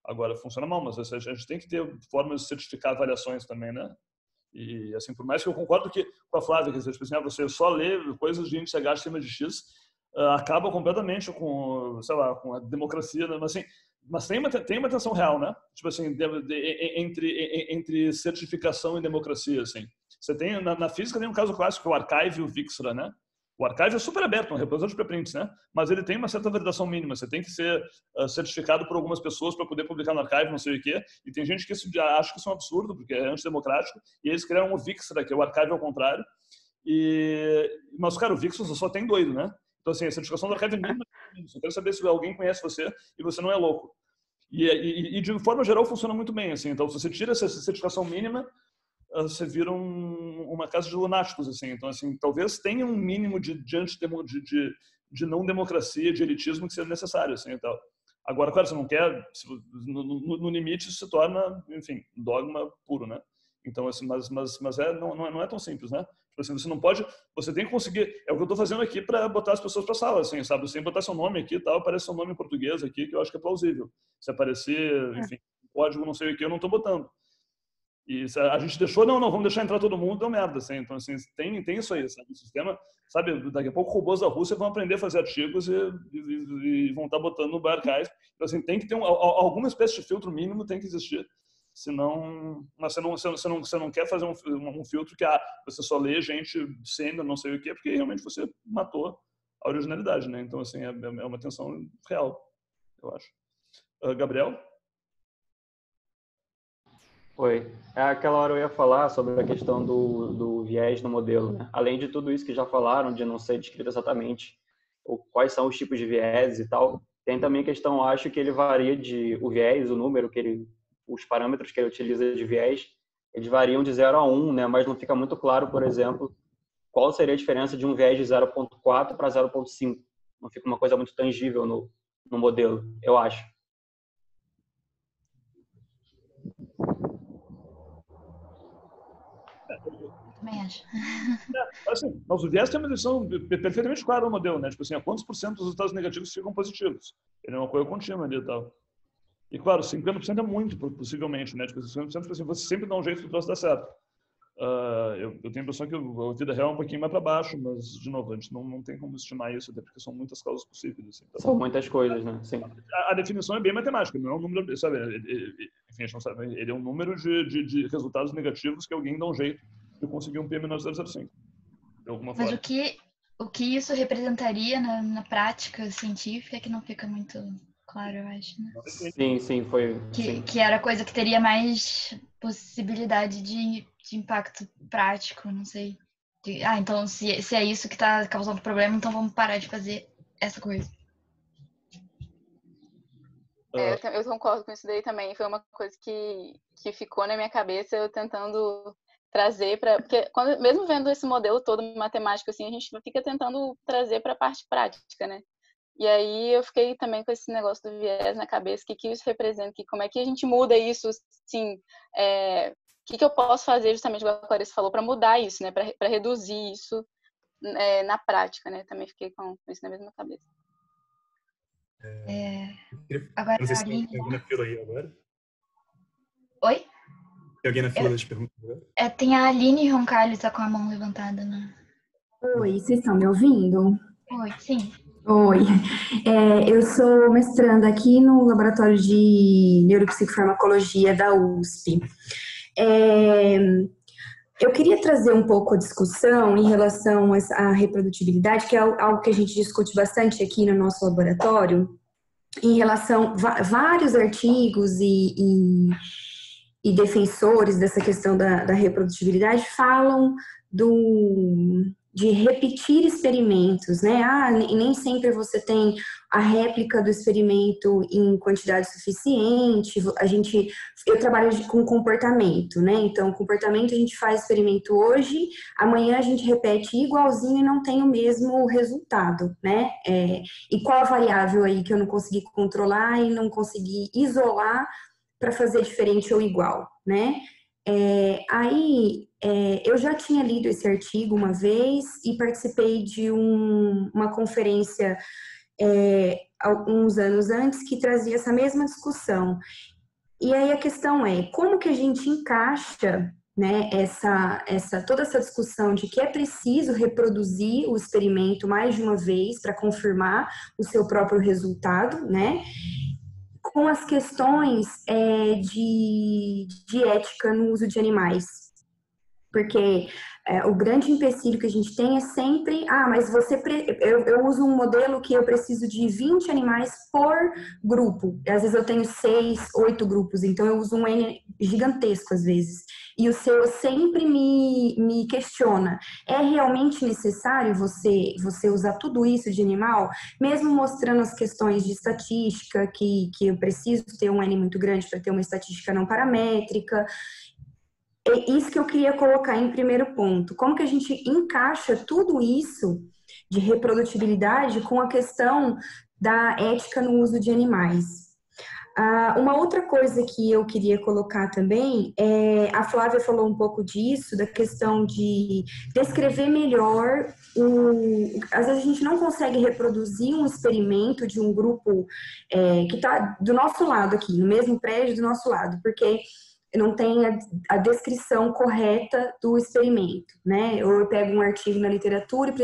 Agora, funciona mal, mas a gente tem que ter formas de certificar avaliações também, né? E, assim, por mais que eu concordo com a Flávia, que tipo assim, você só lê coisas de índice H acima de X, acaba completamente com, sei lá, com a democracia, né? Mas tem uma tensão real, né? Tipo assim, entre certificação e democracia, assim. Você tem, na física tem um caso clássico, que é o Archive e o Vixra, né? O Archive é super aberto, um repositório de preprints, né? Mas ele tem uma certa validação mínima. Você tem que ser certificado por algumas pessoas para poder publicar no Archive, não sei o quê. E tem gente que acha que isso é um absurdo, porque é antidemocrático. E eles criaram o Vixra, que é o Archive ao contrário. Mas, cara, o Vixra só tem doido, né? Então, assim, a certificação do Archive é mínima. Eu quero saber se alguém conhece você e você não é louco. E de forma geral, funciona muito bem, assim. Então, se você tira essa certificação mínima, você vira uma casa de lunáticos, assim. Então, assim, talvez tenha um mínimo de não democracia, de elitismo que seja necessário, assim, então. Agora, claro, você não quer, no limite isso se torna, enfim, dogma puro, né? Então, assim, mas não é tão simples, né? Tipo assim, você não pode, você tem que conseguir, é o que eu estou fazendo aqui para botar as pessoas para a sala, assim, sabe? Sem botar seu nome aqui e tal, aparece seu nome em português aqui, que eu acho que é plausível. Se aparecer, enfim, código não sei o que, eu não estou botando. E a gente deixou, não, vamos deixar entrar todo mundo, deu merda, assim. Então, assim, tem isso aí, sabe? O sistema, sabe, daqui a pouco robôs da Rússia vão aprender a fazer artigos e vão estar botando no archive. Então, assim, tem que ter alguma espécie de filtro mínimo, tem que existir. Senão, mas você não quer fazer um filtro que você só lê gente sênior, não sei o quê, porque realmente você matou a originalidade, né? Então, assim, é uma tensão real, eu acho. Gabriel?
Oi. Aquela hora eu ia falar sobre a questão do viés no modelo, né? Além de tudo isso que já falaram, de não ser descrito exatamente quais são os tipos de viés e tal, tem também a questão, acho que ele varia o viés, o número os parâmetros que ele utiliza de viés, eles variam de 0 a 1, né? Mas não fica muito claro, por exemplo, qual seria a diferença de um viés de 0,4 para 0,5. Não fica uma coisa muito tangível no modelo, eu acho.
Também acho.
Assim, mas o viés tem uma definição perfeitamente clara no modelo, né? Tipo assim, quantos por cento dos resultados negativos ficam positivos? Ele é uma coisa contínua ali e tal. E claro, 50% é muito, possivelmente, né? Tipo, 50% tipo assim, você sempre dá um jeito do troço dar certo. Eu tenho a impressão que a vida real é um pouquinho mais para baixo, mas, de novo, a gente não tem como estimar isso, até porque são muitas causas possíveis. Assim, então,
são muitas coisas, né? Sim.
A definição é bem matemática, não é um número, sabe? Enfim, a gente não sabe. Ele é um número de resultados negativos que alguém dá um jeito de conseguir um P-005. De alguma
Mas
forma.
o que isso representaria na prática científica é que não fica muito claro, eu acho, né?
Sim, foi.
Que era coisa que teria mais possibilidade de impacto prático, não sei. Então se é isso que está causando problema, então vamos parar de fazer essa coisa.
Eu concordo com isso daí também. Foi uma coisa que ficou na minha cabeça, eu tentando trazer porque mesmo vendo esse modelo todo matemático assim, a gente fica tentando trazer para a parte prática, né? E aí eu fiquei também com esse negócio do viés na cabeça, o que isso representa, como é que a gente muda isso, assim, o que eu posso fazer justamente, como a Clarice falou, para mudar isso, né? Para reduzir isso na prática, né? Também fiquei com isso na mesma cabeça.
Agora,
não sei se tem alguém na fila aí agora.
Oi?
Tem alguém na fila das perguntas agora?
Tem a Aline Roncalho, tá com a mão levantada, né?
Oi, vocês estão me ouvindo?
Oi, sim.
Oi, eu sou mestranda aqui no Laboratório de Neuropsicofarmacologia da USP. Eu queria trazer um pouco a discussão em relação à reprodutibilidade, que é algo que a gente discute bastante aqui no nosso laboratório, em relação a vários artigos e defensores dessa questão da reprodutibilidade falam de repetir experimentos, né? Nem sempre você tem a réplica do experimento em quantidade suficiente. Eu trabalho com comportamento, né? Então, comportamento a gente faz experimento hoje, amanhã a gente repete igualzinho e não tem o mesmo resultado, né? E qual a variável aí que eu não consegui controlar e não consegui isolar para fazer diferente ou igual, né? Eu já tinha lido esse artigo uma vez e participei de uma conferência alguns anos antes que trazia essa mesma discussão. E aí a questão é, como que a gente encaixa, né, toda essa discussão de que é preciso reproduzir o experimento mais de uma vez para confirmar o seu próprio resultado, né? Com as questões de ética no uso de animais. Porque o grande empecilho que a gente tem é sempre, mas eu uso um modelo que eu preciso de 20 animais por grupo. Às vezes eu tenho 6, 8 grupos, então eu uso um N gigantesco às vezes. E o seu sempre me questiona, é realmente necessário você usar tudo isso de animal? Mesmo mostrando as questões de estatística, que eu preciso ter um N muito grande para ter uma estatística não paramétrica. É isso que eu queria colocar em primeiro ponto. Como que a gente encaixa tudo isso de reprodutibilidade com a questão da ética no uso de animais? Uma outra coisa que eu queria colocar também, a Flávia falou um pouco disso, da questão de descrever melhor às vezes a gente não consegue reproduzir um experimento de um grupo que está do nosso lado aqui, no mesmo prédio do nosso lado, porque não tem a descrição correta do experimento, né? Ou eu pego um artigo na literatura e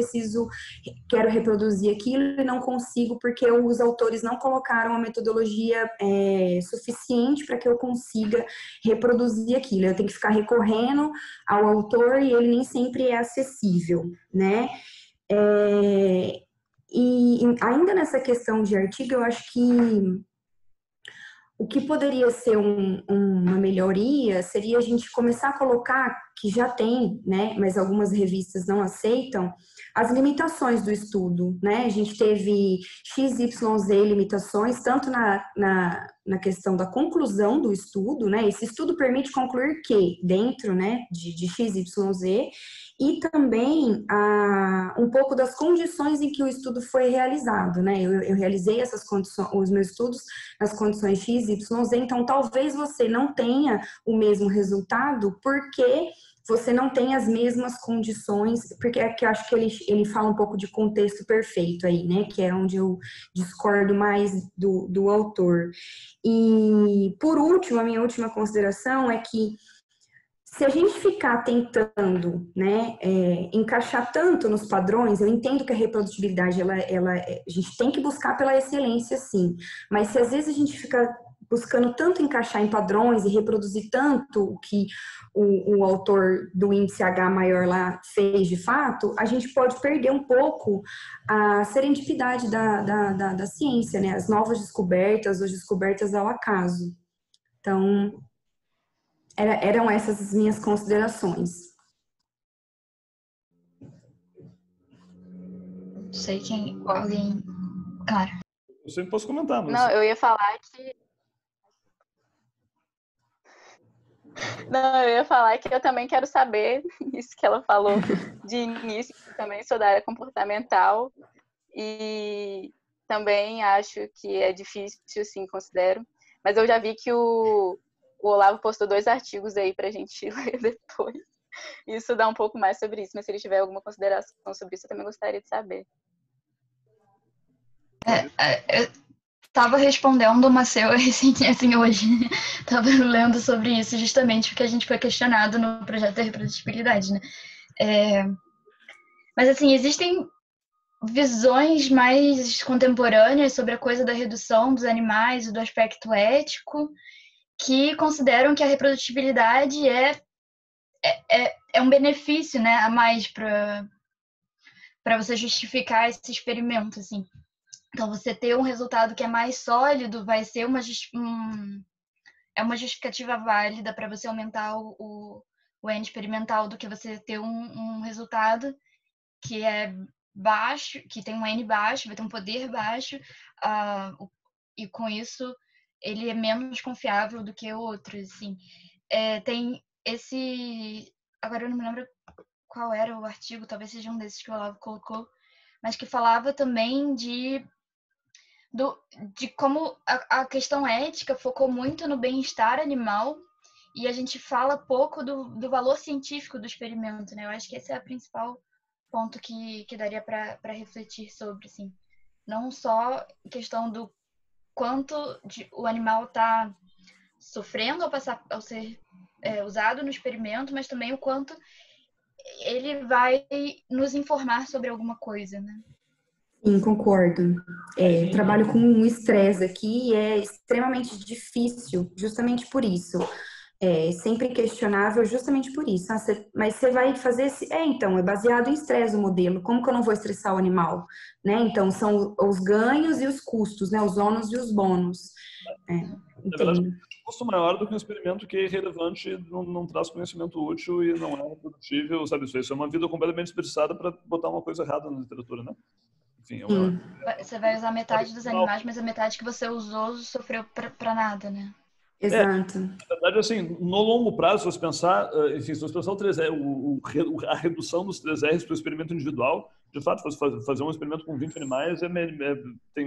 quero reproduzir aquilo e não consigo porque os autores não colocaram a metodologia suficiente para que eu consiga reproduzir aquilo. Eu tenho que ficar recorrendo ao autor e ele nem sempre é acessível, né? E ainda nessa questão de artigo, eu acho que o que poderia ser uma melhoria seria a gente começar a colocar, que já tem, né, mas algumas revistas não aceitam, as limitações do estudo, né? A gente teve XYZ limitações, tanto na questão da conclusão do estudo, né? Esse estudo permite concluir que, dentro, né, de XYZ, e também um pouco das condições em que o estudo foi realizado, né? Eu realizei essas condições, os meus estudos nas condições XYZ, então talvez você não tenha o mesmo resultado porque você não tem as mesmas condições, porque é que eu acho que ele fala um pouco de contexto perfeito aí, né? Que é onde eu discordo mais do autor. E, por último, a minha última consideração é que se a gente ficar tentando, né, encaixar tanto nos padrões, eu entendo que a reprodutibilidade, a gente tem que buscar pela excelência, sim, mas se às vezes a gente fica buscando tanto encaixar em padrões e reproduzir tanto o que o autor do índice H maior lá fez de fato, a gente pode perder um pouco a serendipidade da ciência, né? As novas descobertas, as descobertas ao acaso. Então, eram essas as minhas considerações.
Não sei quem... Alguém... Claro.
Eu sempre posso comentar, mas...
Não, eu ia falar que... Não, eu ia falar que eu também quero saber isso que ela falou de início, que também sou da área comportamental e também acho que é difícil, sim, considero. Mas eu já vi que o Olavo postou 2 artigos aí pra gente ler depois. Isso dá um pouco mais sobre isso, mas se ele tiver alguma consideração sobre isso, eu também gostaria de saber.
Tava respondendo uma seu assim, hoje. Tava lendo sobre isso justamente porque a gente foi questionado no projeto da reprodutibilidade, né? Mas, assim, existem visões mais contemporâneas sobre a coisa da redução dos animais e do aspecto ético que consideram que a reprodutibilidade é um benefício, né, a mais para você justificar esse experimento, assim. Então, você ter um resultado que é mais sólido vai ser uma justificativa válida para você aumentar o N experimental do que você ter um resultado que é baixo, que tem um N baixo, vai ter um poder baixo, e com isso ele é menos confiável do que outros, assim. Tem esse... Agora eu não me lembro qual era o artigo, talvez seja um desses que o Olavo colocou, mas que falava também de como a questão ética focou muito no bem-estar animal e a gente fala pouco do valor científico do experimento, né? Eu acho que esse é o principal ponto que daria para refletir sobre, assim. Não só a questão do quanto o animal está sofrendo ao ser usado no experimento, mas também o quanto ele vai nos informar sobre alguma coisa, né?
Sim, concordo. Trabalho com um estresse aqui e é extremamente difícil, justamente por isso. Sempre questionável justamente por isso. Mas você vai fazer então, é baseado em estresse o modelo. Como que eu não vou estressar o animal? Né? Então, são os ganhos e os custos, né? Os ônus e os bônus.
Na verdade, o custo maior do que um experimento que é irrelevante, não traz conhecimento útil e não é reprodutível, sabe? Isso é uma vida completamente desperdiçada para botar uma coisa errada na literatura, né? Enfim,
Você vai usar metade dos animais, mas a metade que você usou sofreu para nada, né?
Exato.
Na verdade, assim, no longo prazo, se você pensar, enfim, se você pensar a redução dos 3 R's para o experimento individual, de fato, fazer um experimento com 20 animais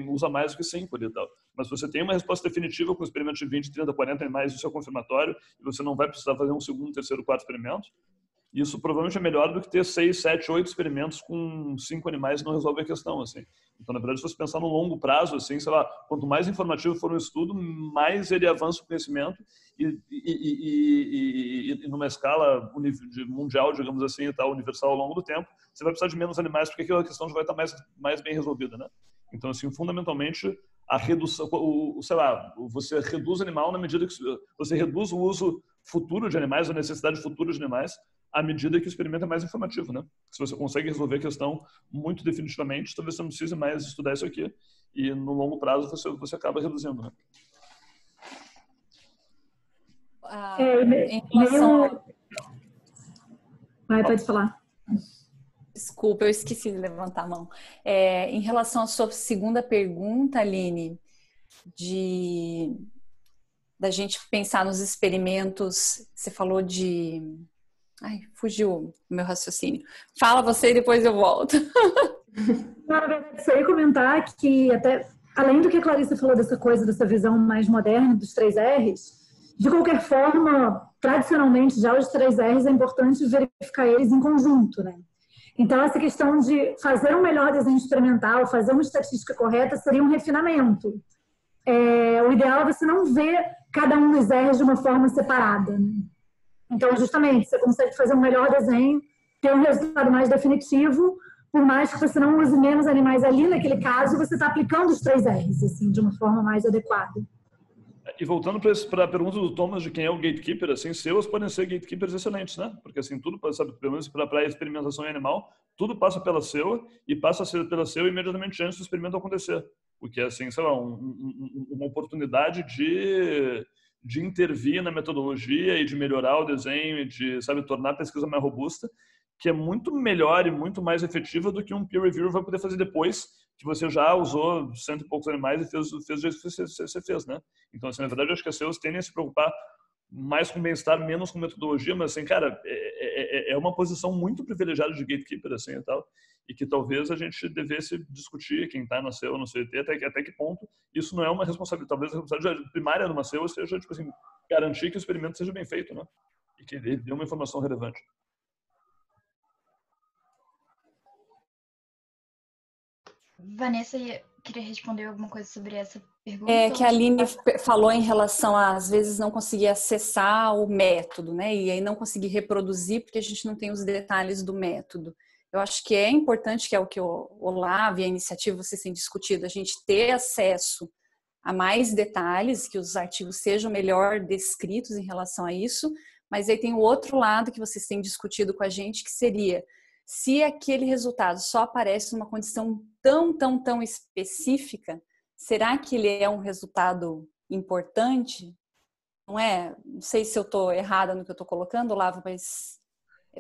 usa mais do que 5 ali e tal. Mas se você tem uma resposta definitiva com um experimento de 20, 30, 40 animais, isso é confirmatório, e você não vai precisar fazer um segundo, terceiro, quarto experimento, isso provavelmente é melhor do que ter 6, 7, 8 experimentos com 5 animais e não resolve a questão, assim. Então, na verdade, se você pensar no longo prazo, assim, sei lá, quanto mais informativo for um estudo, mais ele avança o conhecimento e numa escala mundial, digamos assim, e tal, universal ao longo do tempo, você vai precisar de menos animais porque aquela questão já vai estar mais bem resolvida, né? Então, assim, fundamentalmente, a redução, sei lá, você reduz o animal na medida que você reduz o uso futuro de animais, a necessidade futura de animais, à medida que o experimento é mais informativo, né? Se você consegue resolver a questão muito definitivamente, talvez você não precise mais estudar isso aqui. E no longo prazo você acaba reduzindo, né?
Em relação...
Pode falar.
Desculpa, eu esqueci de levantar a mão. Em relação à sua segunda pergunta, Aline, da gente pensar nos experimentos, você falou de... Ai, fugiu o meu raciocínio. Fala você e depois eu volto.
Na verdade, só ia comentar que, até além do que a Clarissa falou dessa coisa, dessa visão mais moderna dos 3 R's, de qualquer forma, tradicionalmente, já os 3 R's é importante verificar eles em conjunto, né? Então, essa questão de fazer um melhor desenho experimental, fazer uma estatística correta, seria um refinamento. O ideal é você não ver cada um dos R's de uma forma separada, né? Então, justamente, você consegue fazer um melhor desenho, ter um resultado mais definitivo, por mais que você não use menos animais ali, naquele caso, você está aplicando os 3 R's, assim, de uma forma mais adequada.
E voltando para a pergunta do Thomas de quem é o gatekeeper, assim, SEOs podem ser gatekeepers excelentes, né? Porque assim, tudo, sabe, pelo menos para a experimentação em animal, tudo passa pela SEO e passa a ser pela SEO imediatamente antes do experimento acontecer. O que é, assim, sei lá, uma oportunidade de intervir na metodologia e de melhorar o desenho e de, sabe, tornar a pesquisa mais robusta, que é muito melhor e muito mais efetiva do que um peer reviewer vai poder fazer depois que você já usou 100 e poucos animais e fez do jeito que você fez, né? Então, assim, na verdade, eu acho que as SEOs tendem a se preocupar mais com bem-estar, menos com metodologia, mas, assim, cara, é uma posição muito privilegiada de gatekeeper, assim, e tal, e que talvez a gente devesse discutir, quem está na SEO, no CET, até que ponto isso não é uma responsabilidade, talvez a responsabilidade primária de uma SEO seja, tipo assim, garantir que o experimento seja bem feito, né? E que ele dê uma informação relevante.
Vanessa, queria responder alguma coisa sobre essa pergunta?
Que a Aline falou em relação a, às vezes, não conseguir acessar o método, né? E aí não conseguir reproduzir porque a gente não tem os detalhes do método. Eu acho que é importante, que é o que o Olavo e a iniciativa vocês têm discutido, a gente ter acesso a mais detalhes, que os artigos sejam melhor descritos em relação a isso, mas aí tem o outro lado que vocês têm discutido com a gente, que seria... Se aquele resultado só aparece numa condição tão específica, será que ele é um resultado importante? Não é? Não sei se eu estou errada no que eu estou colocando, Olavo, mas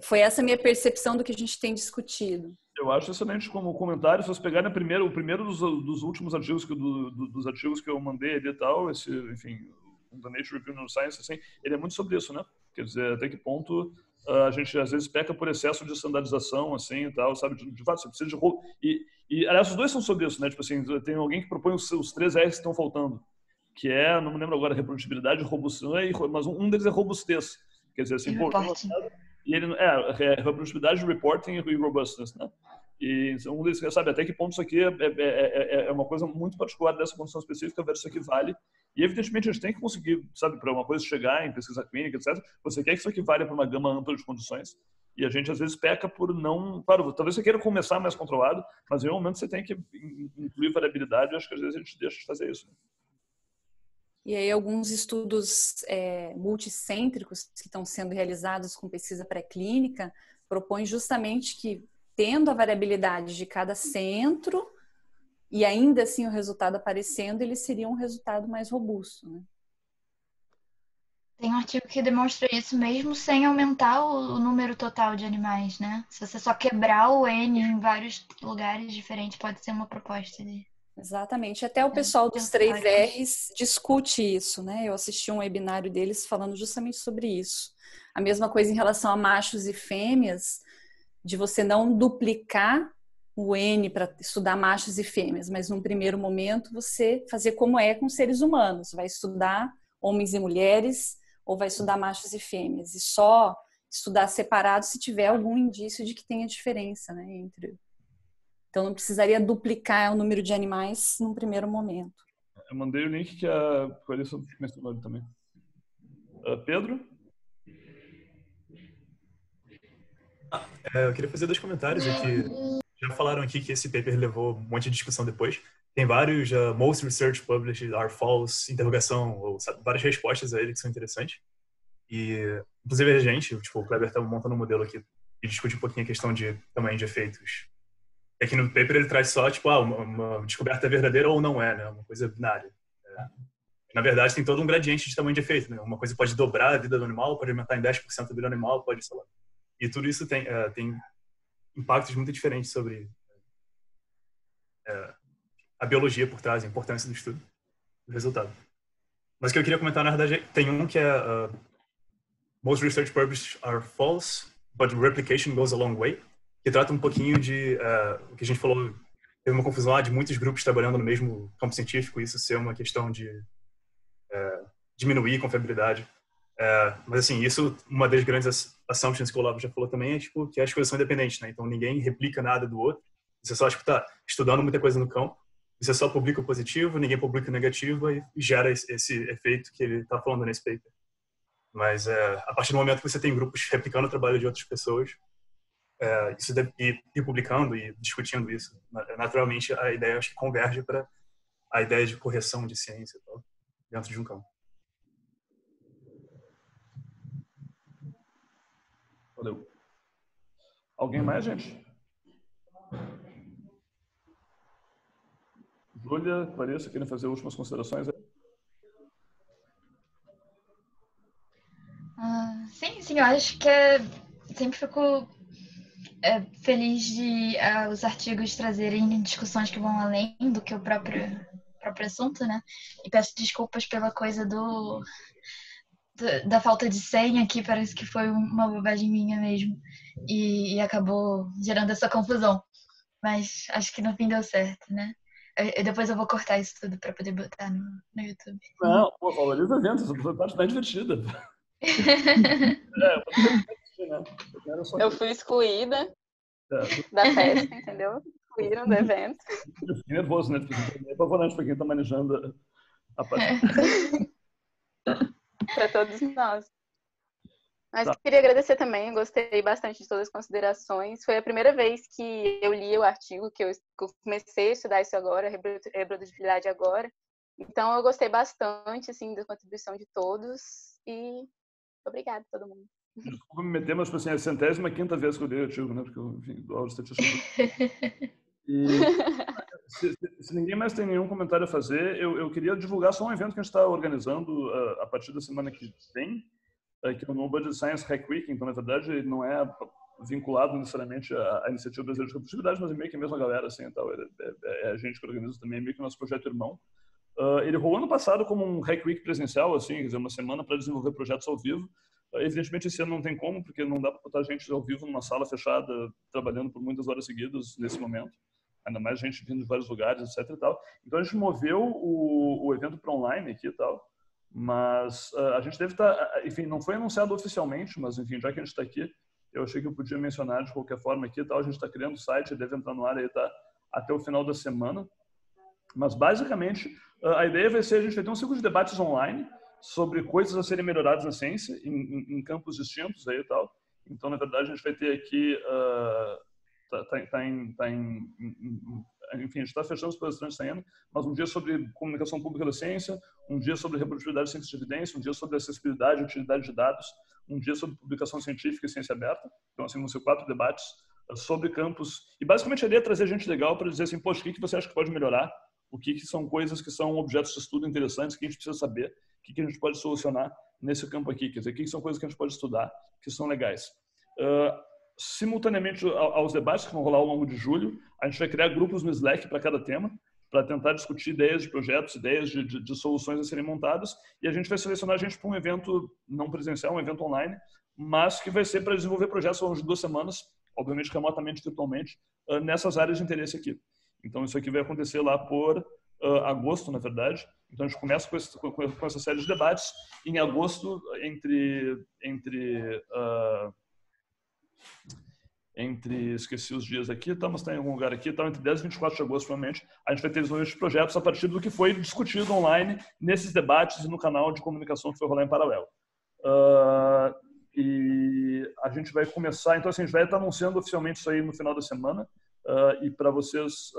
foi essa minha percepção do que a gente tem discutido.
Eu acho excelente como comentário. Se vocês pegarem o primeiro dos últimos artigos dos artigos que eu mandei ali e tal, esse, enfim, da Nature Review Neuroscience, assim, ele é muito sobre isso, né? Quer dizer, até que ponto a gente às vezes peca por excesso de standardização, assim, e tal, sabe? De fato, você precisa de... E, aliás, os dois são sobre isso, né? Tipo assim, tem alguém que propõe os 3 R's que estão faltando, que é, não me lembro agora, reprodutibilidade, robustez, mas um deles é robustez. Quer dizer, assim, e ele é reprodutibilidade, reporting e robustness, né? E um deles, sabe, até que ponto isso aqui é uma coisa muito particular dessa condição específica versus isso aqui vale. E, evidentemente, a gente tem que conseguir, sabe, para uma coisa chegar em pesquisa clínica, etc., você quer que isso aqui valha para uma gama ampla de condições. E a gente, às vezes, peca por não... Claro, talvez você queira começar mais controlado, mas em um momento você tem que incluir variabilidade, e acho que às vezes a gente deixa de fazer isso.
E aí alguns estudos multicêntricos que estão sendo realizados com pesquisa pré-clínica propõem justamente que, tendo a variabilidade de cada centro, e ainda assim o resultado aparecendo, ele seria um resultado mais robusto, né?
Tem um artigo que demonstra isso mesmo sem aumentar o número total de animais, né? Se você só quebrar o N em vários lugares diferentes, pode ser uma proposta de...
Exatamente. Até o pessoal dos 3 R's discute isso, né? Eu assisti um webinário deles falando justamente sobre isso. A mesma coisa em relação a machos e fêmeas, de você não duplicar o N para estudar machos e fêmeas, mas num primeiro momento você fazer como é com seres humanos. Vai estudar homens e mulheres ou vai estudar machos e fêmeas. E só estudar separado se tiver algum indício de que tenha diferença, né, entre... Então não precisaria duplicar o número de animais num primeiro momento.
Eu mandei o link que a Clarissa mencionou ali também. Pedro?
Eu queria fazer 2 comentários aqui. Já falaram aqui que esse paper levou um monte de discussão depois. Tem vários most research published are false, interrogação, ou sabe, várias respostas a ele que são interessantes. E, inclusive, a gente, tipo, o Kleber está montando um modelo aqui e discute um pouquinho a questão de tamanho de efeitos. Aqui no paper ele traz só, tipo, uma descoberta verdadeira ou não é, né? Uma coisa binária. A Na verdade, tem todo um gradiente de tamanho de efeito, né? Uma coisa pode dobrar a vida do animal, pode aumentar em 10% a vida do animal, pode, sei lá. E tudo isso tem impactos muito diferentes sobre a biologia por trás, a importância do estudo, do resultado. Mas o que eu queria comentar, na verdade, tem um que é Most research purposes are false, but replication goes a long way, que trata um pouquinho de o que a gente falou, teve uma confusão lá de muitos grupos trabalhando no mesmo campo científico, isso ser uma questão de diminuir confiabilidade. Mas assim, isso, uma das grandes assumptions que o Olavo já falou também é tipo, que as coisas são independentes, né? Então ninguém replica nada do outro. Você só está estudando muita coisa no campo, você só publica o positivo, ninguém publica o negativo e gera esse efeito que ele está falando nesse paper. Mas a partir do momento que você tem grupos replicando o trabalho de outras pessoas, isso deve ir publicando e discutindo isso. Naturalmente, a ideia acho que converge para a ideia de correção de ciência e tal, dentro de um campo.
Valeu. Alguém mais, gente? Júlia, Clarissa, querem fazer últimas considerações?
Sim, eu acho que sempre fico feliz de os artigos trazerem discussões que vão além do que o próprio assunto, né? E peço desculpas pela coisa da falta de senha, que parece que foi uma bobagem minha mesmo. E acabou gerando essa confusão. Mas acho que no fim deu certo, né? Depois eu vou cortar isso tudo para poder botar no YouTube.
Não, valoriza eventos, essa parte mais divertida.
Eu fui excluída da festa, entendeu? Excluíram do evento.
Eu fiquei nervoso, né? É apavorante para quem está manejando a parte.
Para todos nós. Mas queria agradecer também, gostei bastante de todas as considerações. Foi a primeira vez que eu li o artigo, que eu comecei a estudar isso agora, reprodutibilidade agora. Então, eu gostei bastante, assim, da contribuição de todos e obrigada a todo mundo.
Desculpa me meter, mas assim, é a 105ª vez que eu li o artigo, né? Porque eu, enfim, dou aula de estatística. E se ninguém mais tem nenhum comentário a fazer, eu queria divulgar só um evento que a gente está organizando a partir da semana que vem, que é o No Budget Science Hack Week. Então, na verdade, ele não é vinculado necessariamente à Iniciativa Brasileira de Reprodutibilidade, mas é meio que a mesma galera, assim, tal. É a gente que organiza também, é meio que o nosso projeto irmão. Ele rolou ano passado como um Hack Week presencial, assim, quer dizer, uma semana para desenvolver projetos ao vivo. Evidentemente, esse ano não tem como, porque não dá para botar gente ao vivo numa sala fechada, trabalhando por muitas horas seguidas nesse momento. Ainda mais gente vindo de vários lugares, etc. E tal. Então, a gente moveu o evento para online aqui e tal. Mas a gente deve estar... Enfim, não foi anunciado oficialmente, mas, enfim, já que a gente está aqui, eu achei que eu podia mencionar de qualquer forma aqui e tal. A gente está criando o site, deve entrar no ar aí, tá? Até o final da semana. Mas, basicamente, a ideia vai ser... A gente vai ter um ciclo de debates online sobre coisas a serem melhoradas na ciência, em campos distintos aí e tal. Então, na verdade, a gente vai ter aqui... enfim, a gente está fechando os palestrantes esse ano, mas um dia sobre comunicação pública da ciência, um dia sobre reprodutibilidade e ciência de evidência, um dia sobre acessibilidade e utilidade de dados, um dia sobre publicação científica e ciência aberta. Então, assim, vão ser 4 debates sobre campos. E, basicamente, a ideia é trazer gente legal para dizer assim, poxa, o que você acha que pode melhorar? O que são coisas que são objetos de estudo interessantes que a gente precisa saber? O que a gente pode solucionar nesse campo aqui? Quer dizer, o que são coisas que a gente pode estudar que são legais? Simultaneamente aos debates que vão rolar ao longo de julho, a gente vai criar grupos no Slack para cada tema, para tentar discutir ideias de projetos, ideias de soluções a serem montadas, e a gente vai selecionar a gente para um evento não presencial, um evento online, mas que vai ser para desenvolver projetos ao longo de 2 semanas, obviamente remotamente, virtualmente, nessas áreas de interesse aqui. Então, isso aqui vai acontecer lá por agosto, na verdade. Então, a gente começa com essa série de debates. Em agosto, esqueci os dias aqui, tá, mas está em algum lugar aqui, tá, entre 10 e 24 de agosto, provavelmente, a gente vai ter desenvolvimento de projetos a partir do que foi discutido online nesses debates e no canal de comunicação que foi rolar em paralelo. E a gente vai começar, então assim, a gente vai estar anunciando oficialmente isso aí no final da semana, e para vocês,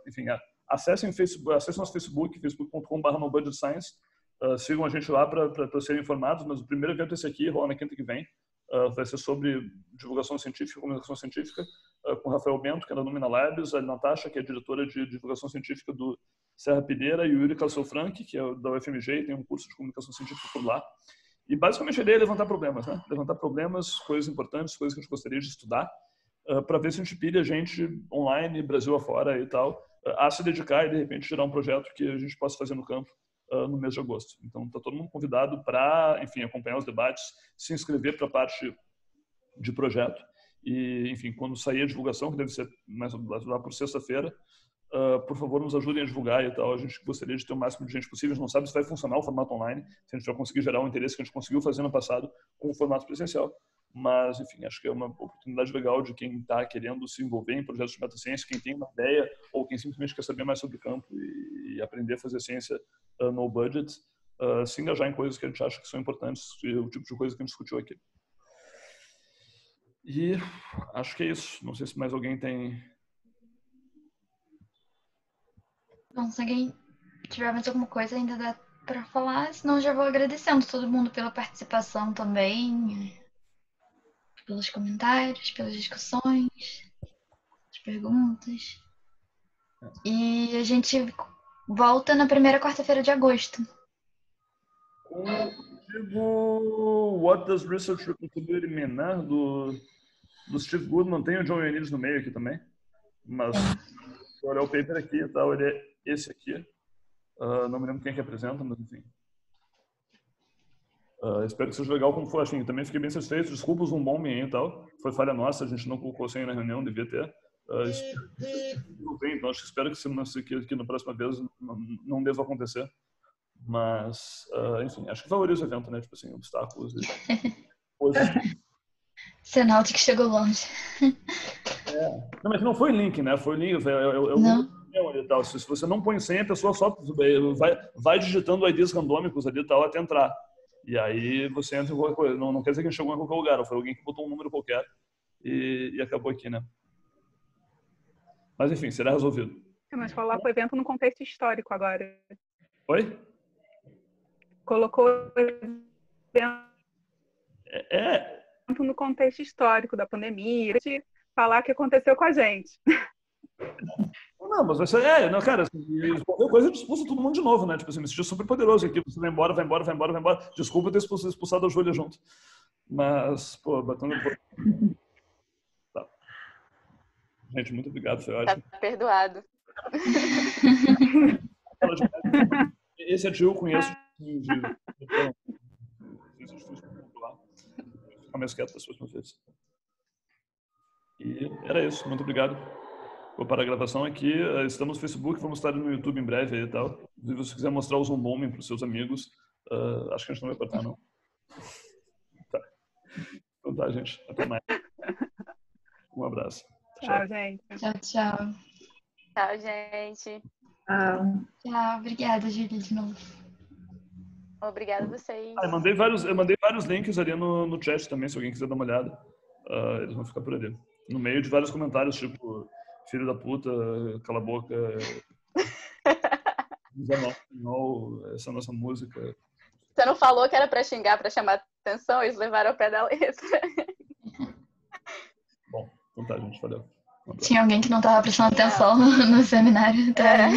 enfim, acessem nosso Facebook, facebook.com/nobudgetscience, sigam a gente lá para serem informados, mas o primeiro evento é esse aqui, rola na quinta que vem. Vai ser sobre divulgação científica, comunicação científica, com o Rafael Bento, que é da Lumina Labs, a Natasha, que é diretora de divulgação científica do Serra Pideira, e o Yuri Castelfranchi, que é da UFMG, tem um curso de comunicação científica por lá. E basicamente a ideia é levantar problemas, né? Levantar problemas, coisas importantes, coisas que a gente gostaria de estudar, para ver se a gente pilha gente online, Brasil afora e tal, a se dedicar e de repente gerar um projeto que a gente possa fazer no campo no mês de agosto. Então está todo mundo convidado para, enfim, acompanhar os debates, se inscrever para a parte de projeto e, enfim, quando sair a divulgação, que deve ser mais lá por sexta-feira, por favor, nos ajudem a divulgar e tal. A gente gostaria de ter o máximo de gente possível. A gente não sabe se vai funcionar o formato online, se a gente vai conseguir gerar o interesse que a gente conseguiu fazer no passado com o formato presencial. Mas, enfim, acho que é uma oportunidade legal de quem está querendo se envolver em projetos de meta-ciência, quem tem uma ideia ou quem simplesmente quer saber mais sobre o campo e aprender a fazer ciência no budget, se engajar em coisas que a gente acha que são importantes, o tipo de coisa que a gente discutiu aqui. E acho que é isso. Não sei se mais alguém tem...
Bom, se alguém tiver mais alguma coisa ainda dá para falar, senão já vou agradecendo todo mundo pela participação também, pelos comentários, pelas discussões, as perguntas. E a gente volta na primeira quarta-feira de agosto.
Com o artigo What Does Research Reproducibility Mean, né? Do Steve Goodman, tem o John Ioannidis no meio aqui também, mas se olhar o paper aqui e tal, ele é esse aqui. Não me lembro quem que apresenta, mas enfim. Espero que seja legal como foi. Assim, também fiquei bem satisfeito. Desculpa os bombing e tal. Foi falha nossa, a gente não colocou sem na reunião, devia ter. Então, espero que na próxima vez não deva acontecer. Mas, enfim, acho que valoriza o evento, né? Tipo assim, obstáculos e coisas.
Sinal de que chegou longe.
Não, mas não foi link, né? Foi link. E tal. Se você não põe senha, a pessoa só vai digitando IDs randômicos ali e tal até entrar. E aí você entra em qualquer coisa. Não quer dizer que a gente chegou em qualquer lugar, ou foi alguém que botou um número qualquer e acabou aqui, né? Mas enfim, será resolvido.
Mas falar com o evento no contexto histórico agora.
Oi?
Colocou o evento no contexto histórico da pandemia, de falar o que aconteceu com a gente.
Não, mas vai ser... não, cara, qualquer coisa a gente expulsa todo mundo de novo, né? Tipo assim, me senti super poderoso aqui. Você vai embora. Desculpa ter expulsado a Júlia junto. Mas, pô, batendo... Tá. Gente, muito obrigado, foi ótimo.
Tá perdoado.
Esse é tio eu conheço de ficar mais quieto das próximas vezes. E era isso. Muito obrigado. Vou parar a gravação aqui. Estamos no Facebook, vamos estar no YouTube em breve aí e tal. Se você quiser mostrar o Zoom Bombing para os seus amigos, acho que a gente não vai cortar, não. Tá. Então tá, gente. Até mais. Um abraço.
Tchau, gente.
Tchau.
Tchau, gente.
Tchau. Obrigada, Júlia, de novo.
Obrigada a vocês.
Eu mandei vários links ali no chat também, se alguém quiser dar uma olhada. Eles vão ficar por ali. No meio de vários comentários, tipo... Filho da puta, cala a boca. Essa é a nossa música.
Você não falou que era pra xingar, pra chamar atenção? Eles levaram ao pé da letra.
Bom, então tá, gente. Valeu.
Tinha alguém que não tava prestando atenção no seminário. Tá?